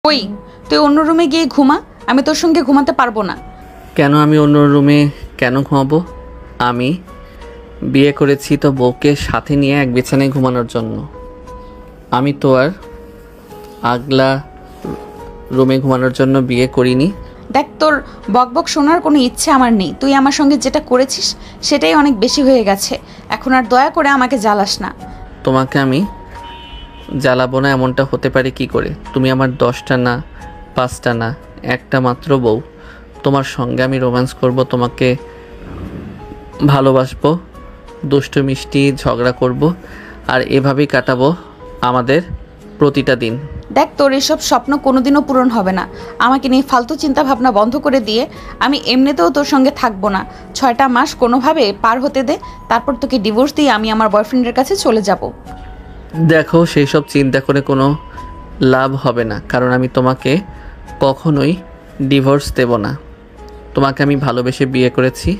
ওই তুই অন্য রুমে গিয়ে ঘুমা, আমি তোর সঙ্গে ঘুমাতে পারবো না। কেন আমি অন্য রুমে কেন ঘুমাবো? আমি বিয়ে করেছি তো বউকে সাথে নিয়ে এক বিছানায় ঘুমানোর জন্য। আমি তো আর আগলা রুমে ঘুমানোর জন্য বিয়ে করিনি। দেখ, তোর বকবক শোনার কোনো ইচ্ছে আমার নেই। তুই আমার সঙ্গে যেটা করেছিস সেটাই অনেক বেশি হয়ে গেছে। এখন আর দয়া করে আমাকে জ্বালাস না। তোমাকে আমি জ্বালাবো না এমনটা হতে পারে কি করে? তুমি আমার 10টা না 5টা না একটা মাত্র বউ। তোমার সঙ্গে আমি রোম্যান্স করব, তোমাকে ভালোবাসবো, দুষ্টু মিষ্টি ঝগড়া করব, আর এভাবেই কাটাবো আমাদের প্রতিটা দিন। দেখ, তোর এসব স্বপ্ন কোনোদিনও পূরণ হবে না। আমাকে নিয়ে ফালতু চিন্তা ভাবনা বন্ধ করে দিয়ে আমি এমনিতেও তোর সঙ্গে থাকবো না। 6টা মাস কোনোভাবে পার হতে দে, তারপর তোকে ডিভোর্স দিয়ে আমি আমার বয়ফ্রেন্ডের কাছে চলে যাব। দেখো, সেই সব চিন্তা করে কোনো লাভ হবে না, কারণ আমি তোমাকে কখনোই ডিভোর্স দেব না। তোমাকে আমি ভালোবেসে বিয়ে করেছি,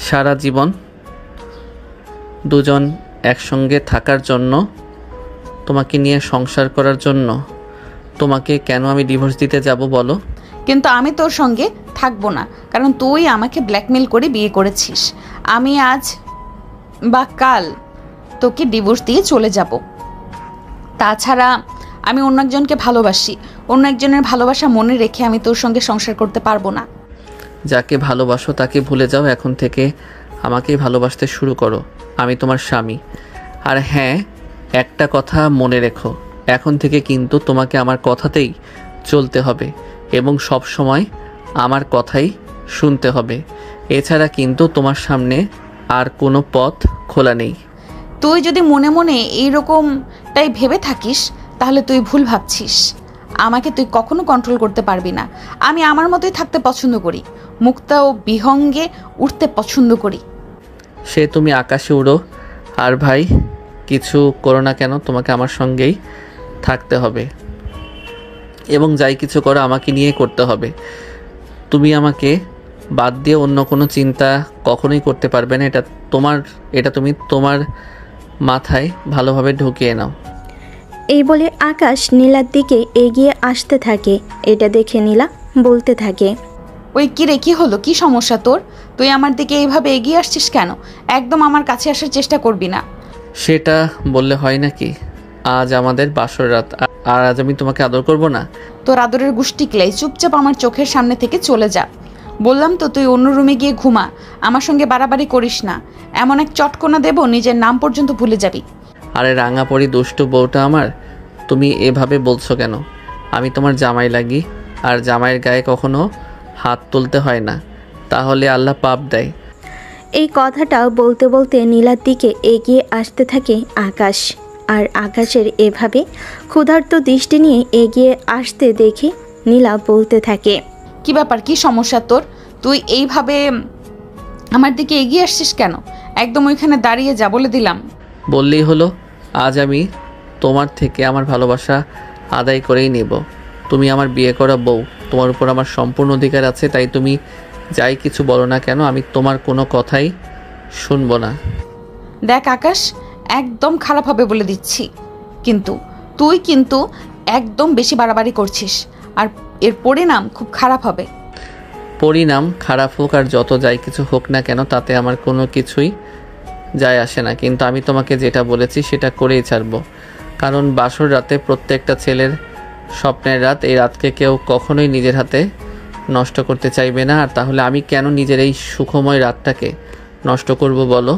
সারা জীবন দুজন একসঙ্গে থাকার জন্য, তোমাকে নিয়ে সংসার করার জন্য। তোমাকে কেন আমি ডিভোর্স দিতে যাব বলো? কিন্তু আমি তোর সঙ্গে থাকবো না, কারণ তুই আমাকে ব্ল্যাকমেল করে বিয়ে করেছিস। আমি আজ বা কাল তোকে ডিভোর্স দিয়ে চলে যাব। তাছাড়া আমি অন্য একজনকে ভালোবাসি, অন্য একজনের ভালোবাসা মনে রেখে আমি তোর সঙ্গে সংসার করতে পারবো না। যাকে ভালোবাসো তাকে ভুলে যাও, এখন থেকে আমাকেই ভালোবাসতে শুরু করো। আমি তোমার স্বামী। আর হ্যাঁ, একটা কথা মনে রেখো, এখন থেকে কিন্তু তোমাকে আমার কথাতেই চলতে হবে এবং সব সময় আমার কথাই শুনতে হবে। এছাড়া কিন্তু তোমার সামনে আর কোনো পথ খোলা নেই। তুই যদি মনে মনে এইরকমটাই ভেবে থাকিস তাহলে তুই ভুল ভাবছিস। আমাকে তুই কখনো কন্ট্রোল করতে পারবি না। আমি আমার মতোই থাকতে পছন্দ করি, মুক্তা ও বিহঙ্গে উঠতে পছন্দ করি। সে তুমি আকাশে উড়ো, আর ভাই কিছু করো না কেন, তোমাকে আমার সঙ্গেই থাকতে হবে এবং যাই কিছু করো আমাকে নিয়ে করতে হবে। তুমি আমাকে বাদ দিয়ে অন্য কোনো চিন্তা কখনোই করতে পারবে না। এটা তুমি তোমার মাথায় ভালোভাবে ঢুকিয়ে নাও। এই বলে আকাশ নীলার দিকে এগিয়ে আসতে থাকে। এটা দেখে নীলা বলতে থাকে, ওই কি রে, কি হলো, কি সমস্যা তোর? তুই আমার দিকে এইভাবে এগিয়ে আসছিস কেন? একদম আমার কাছে আসার চেষ্টা করবি না। সেটা বললে হয় নাকি? আজ আমাদের বাসর রাত, আর আজ আমি তোমাকে আদর করব না? তোর আদরের গুষ্টি ক্লাই, চুপচাপ আমার চোখের সামনে থেকে চলে যা। বললাম তো, তুই অন্য রুমে গিয়ে ঘুমা, আমার সঙ্গে বাড়াবাড়ি করিস না। এমন এক চটকনা দেব নিজের নাম পর্যন্ত ভুলে যাবি। আরে রাঙা পরি দুষ্টু বউটা আমার, তুমি এভাবে বলছো কেন? আমি তোমার জামাই লাগি, আর জামাইয়ের গায়ে কখনো হাত তুলতে হয় না, তাহলে আল্লাহ পাপ দেয়। এই কথাটা বলতে বলতে নীলার দিকে এগিয়ে আসতে থাকে আকাশ। আর আকাশের এভাবে ক্ষুধার্ত দৃষ্টি নিয়ে এগিয়ে আসতে দেখে নীলা বলতে থাকে, কি ব্যাপার, কি সমস্যা তোর? তুই এইভাবে আমার দিকে এগিয়ে আসছিস কেন? একদম ওইখানে দাঁড়িয়ে যা, বলে দিলাম। বললেই হলো, আজ আমি তোমার থেকে আমার ভালোবাসা আদায় করেই নেব। তুমি আমার বিয়ে করা বউ, তোমার উপর আমার সম্পূর্ণ অধিকার আছে, তাই তুমি যাই কিছু বলো না কেন আমি তোমার কোনো কথাই শুনবো না। দেখ আকাশ, একদম খারাপ হবে বলে দিচ্ছি, তুই কিন্তু একদম বেশি বাড়াবাড়ি করছিস, আর এর পরিণাম খুব খারাপ হবে। পরিণাম খারাপ হোক আর যত যাই কিছু হোক না কেন, তাতে আমার কোনো কিছুই যায় আসে না, কিন্তু আমি তোমাকে যেটা বলেছি সেটা করেই ছাড়বো। কারণ বাসর রাতে প্রত্যেকটা ছেলের স্বপ্নের রাত, এই রাতকে কেউ কখনোই নিজের হাতে নষ্ট করতে চাইবে না। আর তাহলে আমি কেন নিজের এই সুখময় রাতটাকে নষ্ট করব বলো?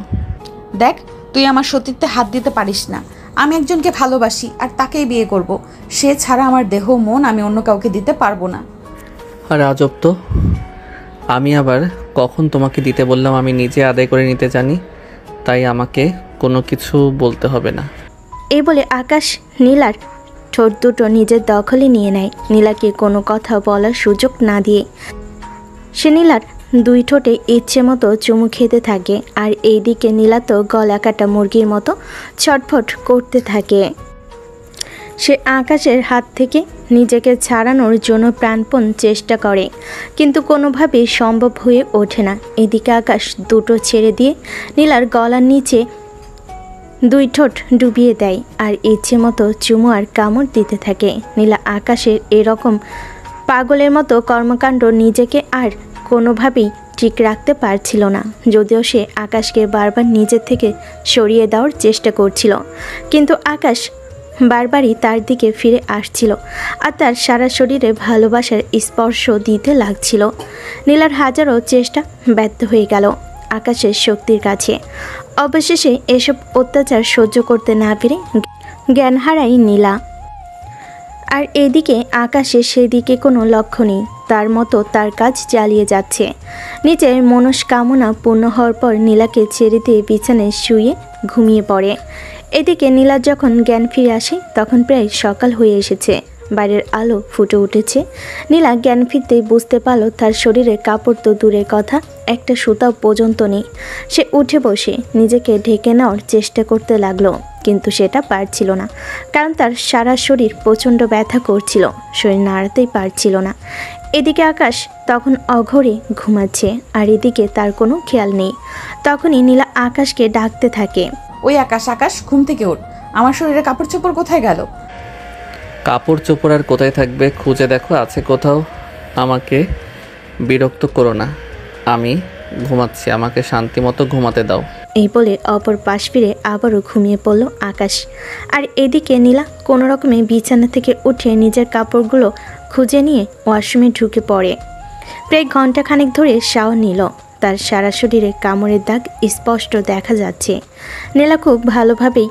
দেখ, তুই আমার সতীত্বে হাত দিতে পারিস না। আমি একজনকে ভালোবাসি আর তাকেই বিয়ে করব। সে ছাড়া আমার দেহ মন আমি অন্য কাউকে দিতে পারবো না। আর আজব তো, আমি আবার কখন তোমাকে দিতে বললাম? আমি নিজে আদায় করে নিতে জানি, তাই আমাকে কোনো কিছু বলতে হবে না। এই বলে আকাশ নীলার ঠোঁট দুটো নিজের দখলে নিয়ে নেয়, নীলাকে কোনো কথা বলার সুযোগ না দিয়ে। সে নীলার 2 ঠোঁটে ইচ্ছে মতো চুমু খেতে থাকে, আর এইদিকে নীলা তো গলা কাটা মুরগির মতো ছটফট করতে থাকে। সে আকাশের হাত থেকে নিজেকে ছাড়ানোর জন্য প্রাণপণ চেষ্টা করে, কিন্তু কোনোভাবেই সম্ভব হয়ে ওঠে না। এদিকে আকাশ দুটো ছেড়ে দিয়ে নীলার গলার নিচে দুই ঠোঁট ডুবিয়ে দেয় আর ইচ্ছে মতো চুমু আর কামড় দিতে থাকে। নীলা আকাশের এরকম পাগলের মতো কর্মকাণ্ড নিজেকে আর কোনোভাবেই ঠিক রাখতে পারছিল না। যদিও সে আকাশকে বারবার নিজের থেকে সরিয়ে দেওয়ার চেষ্টা করছিল, কিন্তু আকাশ বারবারই তার দিকে ফিরে আসছিল আর তার সারা শরীরে ভালোবাসার স্পর্শ দিতে লাগছিল। নীলার হাজারো চেষ্টা ব্যর্থ হয়ে গেল আকাশের শক্তির কাছে। অবশেষে এসব অত্যাচার সহ্য করতে না পেরে জ্ঞান হারায় নীলা। আর এদিকে আকাশের সেদিকে কোনো লক্ষ্য নেই, তার মতো তার কাজ চালিয়ে যাচ্ছে। নিজের মনস্কামনা পূর্ণ হওয়ার পর নীলাকে ছেড়ে দিয়ে বিছানায় শুয়ে ঘুমিয়ে পড়ে। এদিকে নীলার যখন জ্ঞান ফিরে আসে তখন প্রায় সকাল হয়ে এসেছে, বাইরের আলো ফুটে উঠেছে। নীলা জ্ঞান ফিরতেই বুঝতে পারল তার শরীরে কাপড় তো দূরের কথা, একটা সুতাও পর্যন্ত নেই। সে উঠে বসে নিজেকে ঢেকে নেওয়ার চেষ্টা করতে লাগলো, কিন্তু সেটা পারছিল না, কারণ তার সারা শরীর প্রচণ্ড ব্যথা করছিল, শরীর নাড়াতেই পারছিল না। এদিকে আকাশ তখন অঘরে ঘুমাচ্ছে আর এদিকে তার কোনো খেয়াল নেই। তখনই নীলা আকাশকে ডাকতে থাকে, ওই আকাশ, আকাশ ঘুম থেকে ওঠ, আমার শরীরে কাপড় চোপড় কোথায় গেল? কাপড় চোপড় আর কোথায় থাকবে, খুঁজে দেখো আছে কোথাও। আমাকে বিরক্ত করো না, আমি ঘুমাচ্ছি, আমাকে শান্তি মতো ঘুমাতে দাও। এই বলে অপর পাশ ফিরে আবারও ঘুমিয়ে পড়ল আকাশ। আর এদিকে নীলা কোনো রকমে বিছানা থেকে উঠে নিজের কাপড়গুলো খুঁজে নিয়ে ওয়াশরুমে ঢুকে পড়ে। প্রায় ঘন্টাখানেক ধরে শাওয়ার নিল, তার সারা শরীরে কামড়ের দাগ স্পষ্ট দেখা যাচ্ছে। নীলা খুব ভালোভাবেই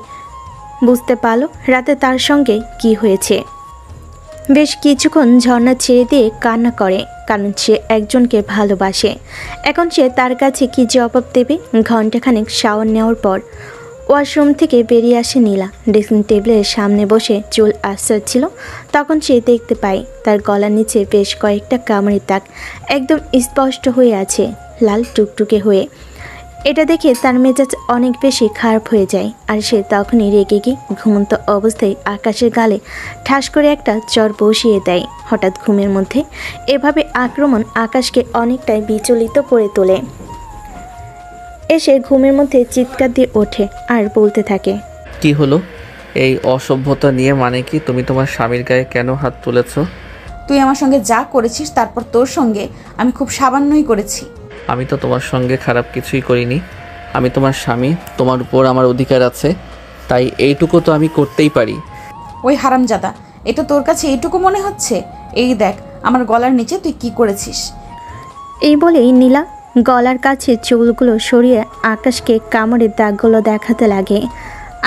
বুঝতে পারল রাতে তার সঙ্গে কি হয়েছে। বেশ কিছুক্ষণ ঝর্ণা ছেড়ে দিয়ে কান্না করে, কারণ সে একজনকে ভালোবাসে। এখন সে তার কাছে কি জবাব দেবে? ঘণ্টাখানেক শাওয়ার নেওয়ার পর ওয়াশরুম থেকে বেরিয়ে আসে নীলা। ড্রেসিং টেবিলের সামনে বসে চুল আশ্রাচ্ছিল, তখন সে দেখতে পায় তার গলার নিচে বেশ কয়েকটা কামড়ের দাগ একদম স্পষ্ট হয়ে আছে, লাল টুকটুকে হয়ে। এটা দেখে তার মেজাজ অনেক বেশি খারাপ হয়ে যায়, আর সে তখনই রেগে গিয়ে ঘুমন্ত অবস্থায় আকাশের গালে ঠাস করে একটা চর বসিয়ে দেয়। হঠাৎ ঘুমের মধ্যে এভাবে আক্রমণ আকাশকে অনেকটাই বিচলিত করে তোলে। এসে ঘুমের মধ্যে চিৎকার দিয়ে ওঠে আর বলতে থাকে, কি হলো? এই অসভ্যতা নিয়ে মানে কি? তুমি তোমার স্বামীর গায়ে কেন হাত তুলেছ? তুই আমার সঙ্গে যা করেছিস তারপর তোর সঙ্গে আমি খুব সামান্যই করেছি। আমি তো তোমার সঙ্গে খারাপ কিছুই করিনি, আমি তোমার স্বামী, তোমার উপর আমার অধিকার আছে, তাই এইটুকু তো আমি করতেই পারি। ওই হারামজাদা, এটা তোর কাছে এইটুকু মনে হচ্ছে? এই দেখ আমার গলার নিচে তুই কি করেছিস। এই বলেই নীলা গলার কাছে চুলগুলো সরিয়ে আকাশকে কামড়ের দাগগুলো দেখাতে লাগে।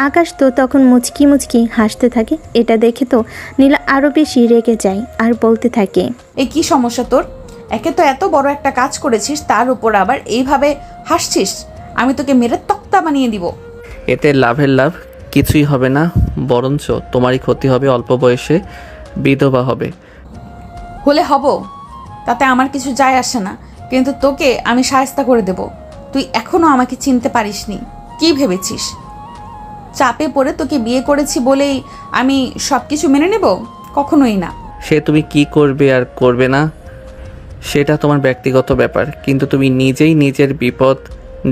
আকাশ তো তখন মুচকি মুচকি হাসতে থাকে। এটা দেখে তো নীলা আরও বেশি রেগে যায় আর বলতে থাকে, এই কি সমস্যা তোর? একে তো এত বড় একটা কাজ করেছিস, তার উপর আবার এইভাবে হাসছিস। আমি তোকে মেরে তক্তা বানিয়ে দিব। এতে লাভের লাভ কিছুই হবে না, বরঞ্চ তোমারই ক্ষতি হবে, অল্প বয়সে বিধবা হবে। হলে হব, তাতে আমার কিছু যায় আসে না, কিন্তু তোকে আমি শায়েস্তা করে দেব। তুই এখনো আমাকে চিনতে পারিসনি। কি ভেবেছিস চাপে পড়ে তোকে বিয়ে করেছি বলেই আমি সব কিছু মেনে নেব? কখনোই না। সে তুমি কি করবে আর করবে না সেটা তোমার ব্যক্তিগত ব্যাপার, কিন্তু তুমি নিজেই নিজের বিপদ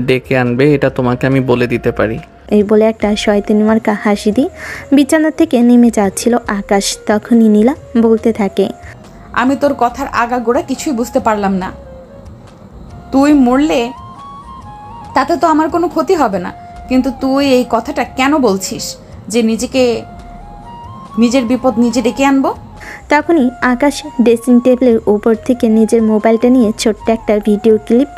ডেকে আনবে, এটা তোমাকে আমি বলে দিতে পারি। এই বলে একটা শয়তানি মার্কা হাসি দিয়ে বিছানা থেকে নেমে যাচ্ছিল আকাশ। তখনই নীলা বলতে থাকে, আমি তোর কথার আগাগোড়া কিছুই বুঝতে পারলাম না। তুই মরলে তাতে তো আমার কোনো ক্ষতি হবে না, কিন্তু তুই এই কথাটা কেন বলছিস যে নিজের বিপদ নিজে ডেকে আনবো? তখনই আকাশ ড্রেসিং টেবিলের উপর থেকে নিজের মোবাইলটা নিয়ে ছোট্ট একটা ভিডিও ক্লিপ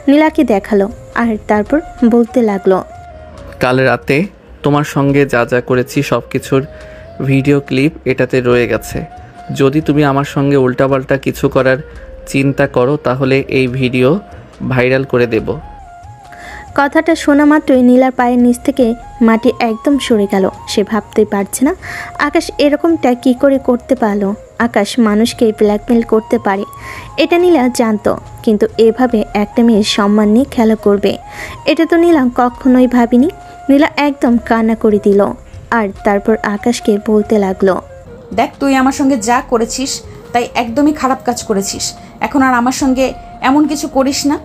নীলাকে দেখালো আর তারপর বলতে লাগলো, কাল রাতে তোমার সঙ্গে যা যা করেছি সব কিছুর ভিডিও ক্লিপ এটাতে রয়ে গেছে। যদি তুমি আমার সঙ্গে উল্টাপাল্টা কিছু করার চিন্তা করো তাহলে এই ভিডিও ভাইরাল করে দেব। কথাটা শোনা মাত্রই নীলার পায়ের নিচ থেকে মাটি একদম সরে গেল। সে ভাবতেই পারছে না আকাশ এরকমটা কী করে করতে পারলো। আকাশ মানুষকে ব্ল্যাকমেল করতে পারে, এটা নীলা জানতো, কিন্তু এভাবে একটা মেয়ের সম্মান নিয়ে খেলা করবে এটা তো নীলা কখনোই ভাবিনি। নীলা একদম কান্না করে দিল আর তারপর আকাশকে বলতে লাগলো, দেখ তুই আমার সঙ্গে যা করেছিস তাই একদমই খারাপ কাজ করেছিস। এখন আর আমার সঙ্গে এমন কিছু করিস না।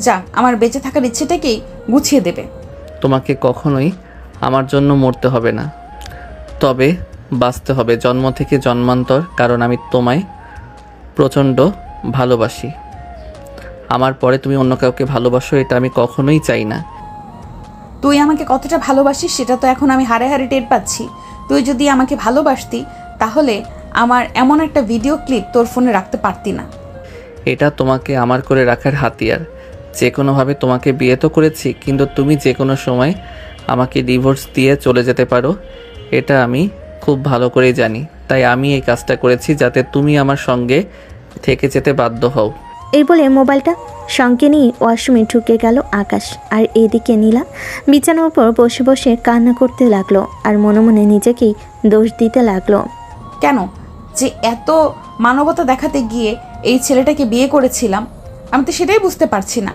যা, আমার বেঁচে থাকার ইচ্ছেটাকেই গুছিয়ে দেবে। তোমাকে কখনোই আমার জন্য মরতে হবে না, তবে বাঁচতে হবে জন্ম থেকে জন্মান্তর, কারণ আমি তোমায় প্রচণ্ড ভালোবাসি। আমার পরে তুমি অন্য কাউকে ভালোবাসো, এটা আমি কখনোই চাই না। তুই আমাকে কতটা ভালোবাসিস সেটা তো এখন আমি হাড়ে হাড়ে টের পাচ্ছি। তুই যদি আমাকে ভালোবাসতি তাহলে আমার এমন একটা ভিডিও ক্লিপ তোর ফোনে রাখতে পারতি না। এটা তোমাকে আমার করে রাখার হাতিয়ার। যে কোনোভাবে তোমাকে বিয়ে তো করেছি, কিন্তু তুমি যে কোনো সময় আমাকে ডিভোর্স দিয়ে চলে যেতে পারো, এটা আমি খুব ভালো করেই জানি। তাই আমি এই কাজটা করেছি যাতে তুমি আমার সঙ্গে থেকে যেতে বাধ্য হও। এই বলে মোবাইলটা সঙ্গে নিয়ে ওয়াশরুমে ঢুকে গেল আকাশ। আর এদিকে নীলা বিছানার উপর বসে বসে কান্না করতে লাগলো আর মনে মনে নিজেকেই দোষ দিতে লাগলো। কেন যে এত মানবতা দেখাতে গিয়ে এই ছেলেটাকে বিয়ে করেছিলাম, আমি তো সেটাই বুঝতে পারছি না।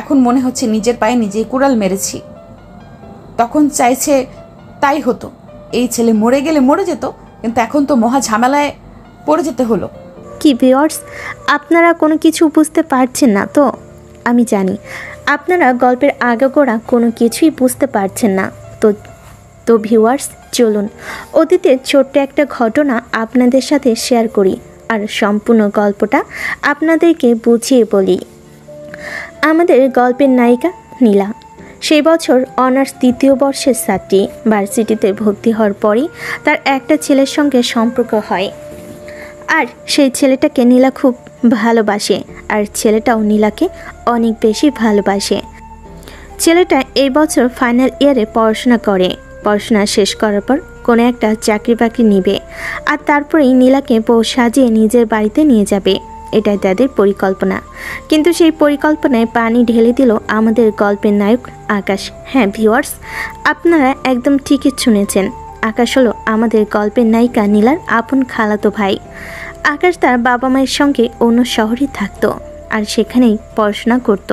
এখন মনে হচ্ছে নিজের পায়ে নিজেই কুড়াল মেরেছি। তখন চাইছে তাই হতো, এই ছেলে মরে গেলে মরে যেত, কিন্তু এখন তো মহা ঝামেলায় পড়ে যেতে হলো। কি ভিউয়ার্স, আপনারা কোনো কিছু বুঝতে পারছেন না তো? আমি জানি আপনারা গল্পের আগাগোড়া কোনো কিছুই বুঝতে পারছেন না। তো ভিউয়ার্স, চলুন অতীতের ছোট্ট একটা ঘটনা আপনাদের সাথে শেয়ার করি আর সম্পূর্ণ গল্পটা আপনাদেরকে বুঝিয়ে বলি। আমাদের গল্পের নায়িকা নীলা সেই বছর অনার্স 3য় বর্ষের ছাত্রী। ভার্সিটিতে ভর্তি হওয়ার পরই তার একটা ছেলের সঙ্গে সম্পর্ক হয়, আর সেই ছেলেটাকে নীলা খুব ভালোবাসে, আর ছেলেটাও নীলাকে অনেক বেশি ভালোবাসে। ছেলেটা এই বছর ফাইনাল ইয়ারে পড়াশোনা করে। পড়াশোনা শেষ করার পর কোনো একটা চাকরি বাকরি নিবে, আর তারপরেই নীলাকে বউ সাজিয়ে নিজের বাড়িতে নিয়ে যাবে। এটাই তাদের পরিকল্পনা। কিন্তু সেই পরিকল্পনায় পানি ঢেলে দিল আমাদের গল্পের নায়ক আকাশ। হ্যাঁ ভিউয়ার্স, আপনারা একদম ঠিকই শুনেছেন, আকাশ হলো আমাদের গল্পের নায়িকা নীলার আপন খালাতো ভাই। আকাশ তার বাবা মায়ের সঙ্গে অন্য শহরে থাকতো আর সেখানেই পড়াশোনা করত।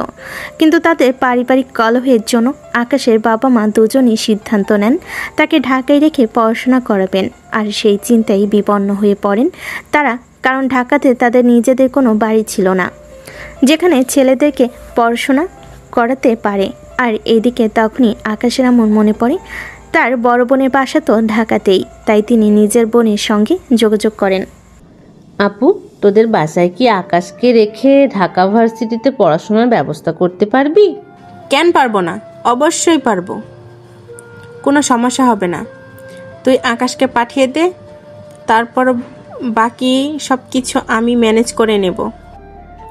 কিন্তু তাদের পারিবারিক কলহের জন্য আকাশের বাবা মা দুজনেই সিদ্ধান্ত নেন তাকে ঢাকায় রেখে পড়াশোনা করাবেন। আর সেই চিন্তায় বিপন্ন হয়ে পড়েন তারা, কারণ ঢাকাতে তাদের নিজেদের কোনো বাড়ি ছিল না যেখানে ছেলেদেরকে পড়াশোনা করাতে পারে। আর এদিকে তখনই আকাশের এমন মনে পড়ে তার বড় বোনের বাসা তো ঢাকাতেই, তাই তিনি নিজের বোনের সঙ্গে যোগাযোগ করেন। আপু, তোদের বাসায় কি আকাশকে রেখে ঢাকা ভার্সিটিতে পড়াশোনার ব্যবস্থা করতে পারবি? কেন পারবো না, অবশ্যই পারবো, কোনো সমস্যা হবে না। তুই আকাশকে পাঠিয়ে দে, তারপর বাকি সব কিছু আমি ম্যানেজ করে নেব।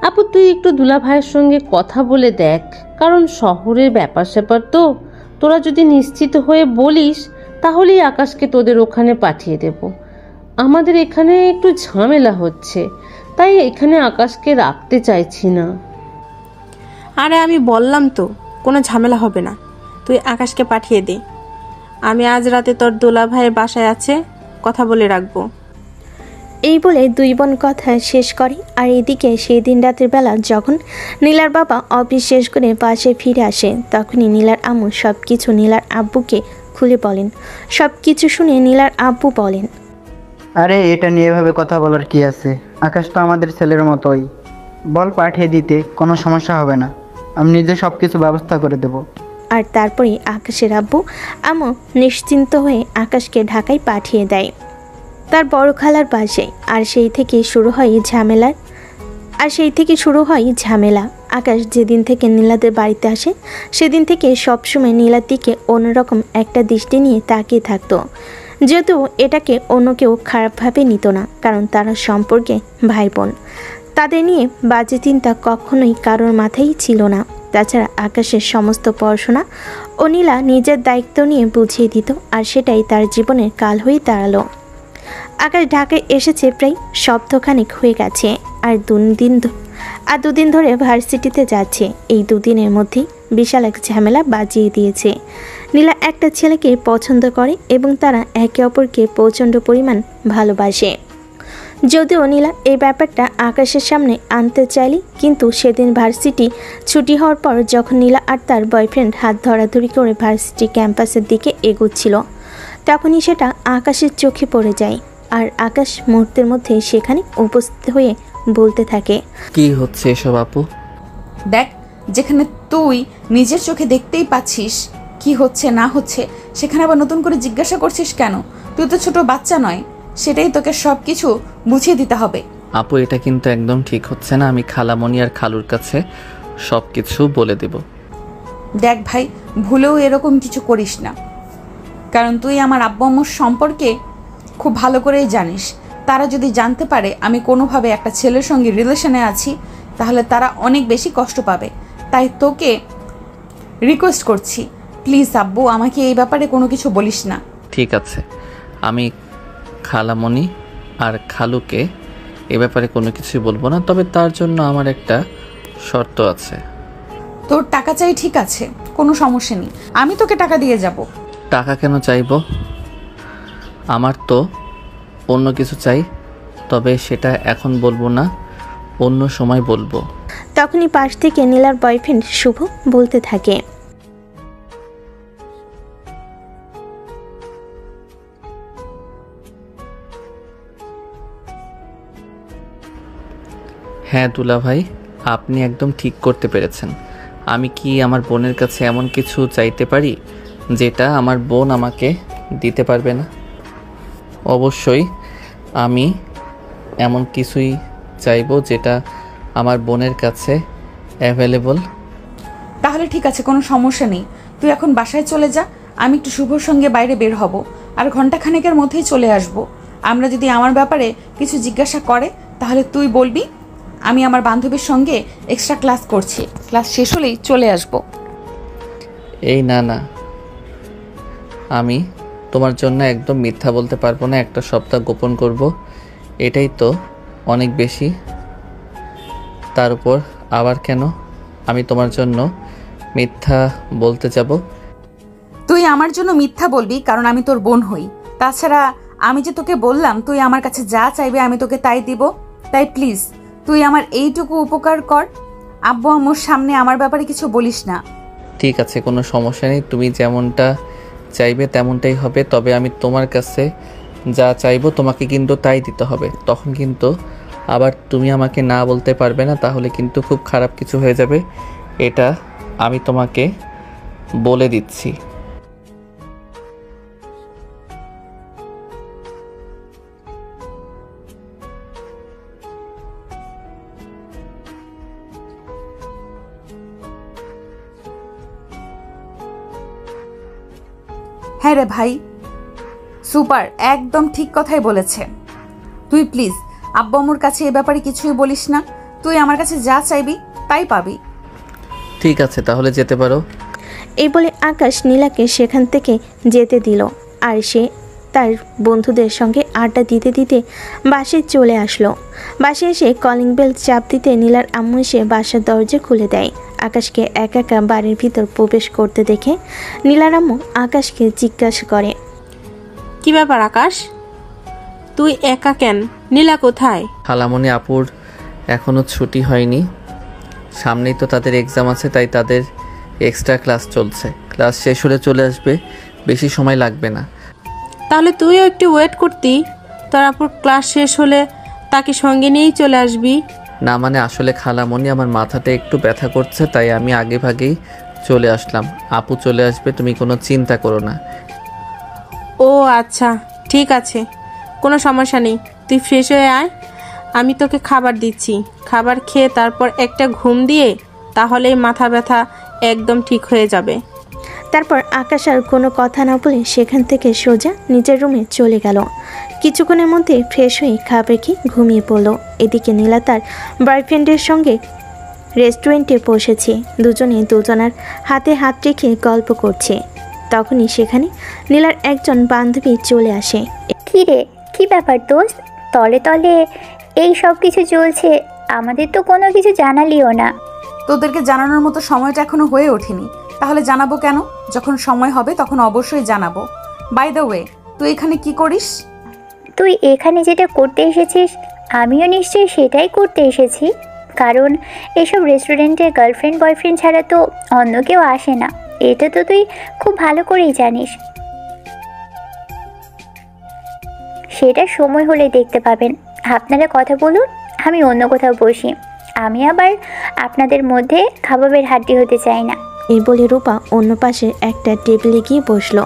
আপু, তুই একটু দুলা ভাইয়ের সঙ্গে কথা বলে দেখ, কারণ শহরের ব্যাপার স্যাপার তো। তোরা যদি নিশ্চিত হয়ে বলিস তাহলেই আকাশকে তোদের ওখানে পাঠিয়ে দেব। আমাদের এখানে একটু ঝামেলা হচ্ছে, তাই এখানে আকাশকে রাখতে চাইছি না। আরে আমি বললাম তো কোনো ঝামেলা হবে না, তুই আকাশকে পাঠিয়ে দে। আমি আজ রাতে তোর দোলা ভাইয়ের বাসায় আছে, কথা বলে রাখবো। এই বলে দুই বোন কথা শেষ করে। আর এদিকে সেই দিন রাতের বেলা যখন নীলার বাবা অফিস শেষ করে বাসায় ফিরে আসে, তখনই নীলার আম্মু সব কিছু নীলার আব্বুকে খুলে বলেন। সব কিছু শুনে নীলার আব্বু বলেন, আরে এটা নিয়ে এভাবে কথা বলার কি আছে? আকাশ তো আমাদের ছেলের মতোই, বল পাঠিয়ে দিতে, কোনো সমস্যা হবে না, আমি নিজে সব কিছু ব্যবস্থা করে দেব। আর তারপরে আকাশের আব্বু আম্মু নিশ্চিন্ত হয়ে আকাশকে ঢাকায় পাঠিয়ে দেয় তার বড় খালার বাসায়। আর সেই থেকে শুরু হয় ঝামেলা। আকাশ যেদিন থেকে নীলাদের বাড়িতে আসে সেদিন থেকে সবসময় নীলার দিকে অন্যরকম একটা দৃষ্টি নিয়ে তাকিয়ে থাকতো, যেহেতু এটাকে অন্য কেউ খারাপভাবে নিত না, কারণ তারা সম্পর্কে ভাই বোন। তাদের নিয়ে বাজে চিন্তা কখনোই কারোর মাথায় ছিল না। তাছাড়া আকাশের সমস্ত পড়াশোনা ও নীলা নিজের দায়িত্ব নিয়ে বুঝিয়ে দিত, আর সেটাই তার জীবনের কাল হয়ে দাঁড়ালো। আকাশ ঢাকায় এসেছে প্রায় সপ্তাহখানেক হয়ে গেছে, আর দুদিন ধরে ভার্সিটিতে যাচ্ছে। এই দুদিনের মধ্যেই বিশাল এক ঝামেলা বাজিয়ে দিয়েছে। নীলা একটা ছেলেকে পছন্দ করে এবং তারা একে অপরকে প্রচণ্ড পরিমাণ ভালোবাসে। যদিও নীলা এই ব্যাপারটা আকাশের সামনে আনতে চাইলে, কিন্তু সেদিন ভার্সিটি ছুটি হওয়ার পর যখন নীলা আর তার বয়ফ্রেন্ড হাত ধরাধরি করে ভার্সিটি ক্যাম্পাসের দিকে এগোচ্ছিল, তখনই সেটা আকাশের চোখে পড়ে যায়। আর আকাশ মুহূর্তের মধ্যে সেখানে উপস্থিত হয়ে বলতে থাকে, কি হচ্ছে এসব আপু? দেখ, যেখানে তুই নিজের চোখে দেখতেই পাচ্ছিস কি হচ্ছে না হচ্ছে সেখানে আবার নতুন করে জিজ্ঞাসা করছিস কেন? তুই তো ছোট বাচ্চা নয়, সেটাই তোকে সব কিছু বুঝিয়ে দিতে হবে। আপু, এটা কিন্তু একদম ঠিক হচ্ছে না। আমি খালামণি আর খালুর কাছে সব কিছু বলে দেব। দেখ ভাই, ভুলেও এরকম কিছু করিস না, কারণ তুই আমার আব্বু আম্মুর সম্পর্কে খুব ভালো করেই জানিস। তারা যদি জানতে পারে আমি কোনোভাবে একটা ছেলের সঙ্গে রিলেশনে আছি, তাহলে তারা অনেক বেশি কষ্ট পাবে। তাই তোকে রিকোয়েস্ট করছি, প্লিজ আব্বু, আমাকে এই ব্যাপারে কোনো কিছু বলিস না। ঠিক আছে, আমি খালামণি আর খালুকে এ ব্যাপারে কোনো কিছুই বলবো না। তবে তার জন্য আমার একটা শর্ত আছে। তোর টাকা চাই, ঠিক আছে, কোনো সমস্যা নেই, আমি তোকে টাকা দিয়ে যাব। টাকা কেন চাইবো? আমার তো অন্য কিছু চাই, তবে সেটা এখন বলবো না, অন্য সময় বলবো। তখনই পাশ থেকে নীলার বয়ফ্রেন্ড শুভ বলতে থাকে, হ্যাঁ দুলা ভাই, আপনি একদম ঠিক করতে পেরেছেন। আমি কি আমার বোনের কাছে এমন কিছু চাইতে পারি যেটা আমার বোন আমাকে দিতে পারবে না? অবশ্যই আমি এমন কিছুই চাইবো যেটা আমার বোনের কাছে অ্যাভেলেবল। তাহলে ঠিক আছে, কোনো সমস্যা নেই, তুই এখন বাসায় চলে যা। আমি একটু শুভর সঙ্গে বাইরে বের হব, আর ঘন্টাখানেকের মধ্যেই চলে আসব। আমরা যদি আমার ব্যাপারে কিছু জিজ্ঞাসা করে, তাহলে তুই বলবি আমি আমার বান্ধবীর সঙ্গে এক্সট্রা ক্লাস করছি, ক্লাস শেষ হলেই চলে আসব। এই না না, আমি তোমার জন্য একদম মিথ্যা বলতে পারবো না। একটা সপ্তাহ গোপন করব, এটাই তো অনেক বেশি। তার উপর আবার কেন আমি তোমার জন্য মিথ্যা বলতে যাব? তুই আমার জন্য মিথ্যা বলবি কারণ আমি তোর বোন হই। তাছাড়া আমি যে তোকে বললাম তুই আমার কাছে যা চাইবে আমি তোকে তাই দিব। তাই প্লিজ তুই আমার এইটুকু উপকার কর, আব্বু আম্মুর সামনে আমার ব্যাপারে কিছু বলিস না। ঠিক আছে, কোনো সমস্যা নেই, তুমি যেমনটা চাইবে তেমনটাই হবে। তবে আমি তোমার কাছে যা চাইবো তোমাকে কিন্তু তাই দিতে হবে। তখন কিন্তু আবার তুমি আমাকে না বলতে পারবে না, তাহলে কিন্তু খুব খারাপ কিছু হয়ে যাবে। এটা আমি তোমাকে বলে দিচ্ছি। হ্যাঁ রে ভাই, সুপার, একদম ঠিক কথাই বলেছে। তুই প্লিজ আব্বু আম্মুর কাছে এ ব্যাপারে কিছুই বলিস না। তুই আমার কাছে যা চাইবি তাই পাবি। ঠিক আছে, তাহলে যেতে পারো। এই বলে আকাশ নীলাকে সেখান থেকে যেতে দিল, আর সে তার বন্ধুদের সঙ্গে আড্ডা দিতে দিতে বাসে চলে আসলো। বাসে এসে কলিং বেল চাপ দিতে নীলার আম্মু এসে বাসার দরজা খুলে দেয়। আকাশকে একা একা বাড়ির ভিতর প্রবেশ করতে দেখে নীলার আম্মু আকাশকে জিজ্ঞাসা করে, কি ব্যাপার আকাশ, তুই একা কেন? নীলা কোথায়? খালামণি আপুর এখনও ছুটি হয়নি, সামনেই তো তাদের এক্সাম আছে, তাই তাদের এক্সট্রা ক্লাস চলছে। ক্লাস শেষ হলে চলে আসবে, বেশি সময় লাগবে না। তাহলে তুইও একটু ওয়েট করতি, তোর আপুর ক্লাস শেষ হলে তাকে সঙ্গে নিয়েই চলে আসবি। না মানে আসলে খালামণি আমার মাথাটা একটু ব্যথা করছে, তাই আমি আগে ভাগেই চলে আসলাম। আপু চলে আসবে, তুমি কোনো চিন্তা করো না। ও আচ্ছা, ঠিক আছে, কোনো সমস্যা নেই, তুই ফ্রেশ হয়ে আয়, আমি তোকে খাবার দিচ্ছি। খাবার খেয়ে তারপর একটা ঘুম দিয়ে তাহলেই মাথা ব্যথা একদম ঠিক হয়ে যাবে। তারপর আকাশ আর কোনো কথা না বলে সেখান থেকে সোজা নিজের রুমে চলে গেল। কিছুক্ষণের মধ্যে ফ্রেশ হয়ে খাবার খেয়ে ঘুমিয়ে পড়ল। এদিকে নীলা তার বয়ফ্রেন্ডের সঙ্গে রেস্টুরেন্টে বসেছে। দুজনে দুজনার হাতে হাত রেখে গল্প করছে। তখনই সেখানে নীলার একজন বান্ধবী চলে আসে। কি রে, কি ব্যাপার দোস্ত, তলে তলে এই সব কিছু চলছে, আমাদের তো কোনো কিছু জানালিও না। তোদেরকে জানানোর মতো সময়টা এখনো হয়ে ওঠেনি, তাহলে জানাবো কেন? যখন সময় হবে তখন অবশ্যই জানাবো। বাই দ্য ওয়ে, তুই এখানে কি করিস? তুই এখানে যেটা করতে এসেছিস আমিও নিশ্চয়ই সেটাই করতে এসেছি, কারণ এসব রেস্টুরেন্টে গার্লফ্রেন্ড বয়ফ্রেন্ড ছাড়া তো অন্য কেউ আসে না, এটা তো তুই খুব ভালো করেই জানিস। সেটা সময় হলে দেখতে পাবেন। আপনারা কথা বলুন, আমি অন্য কোথাও বসি। আমি আবার আপনাদের মধ্যে কাবাবের হাড্ডি হতে চাই না। এই বলে রূপা অন্য পাশে একটা টেবিলে গিয়ে বসলো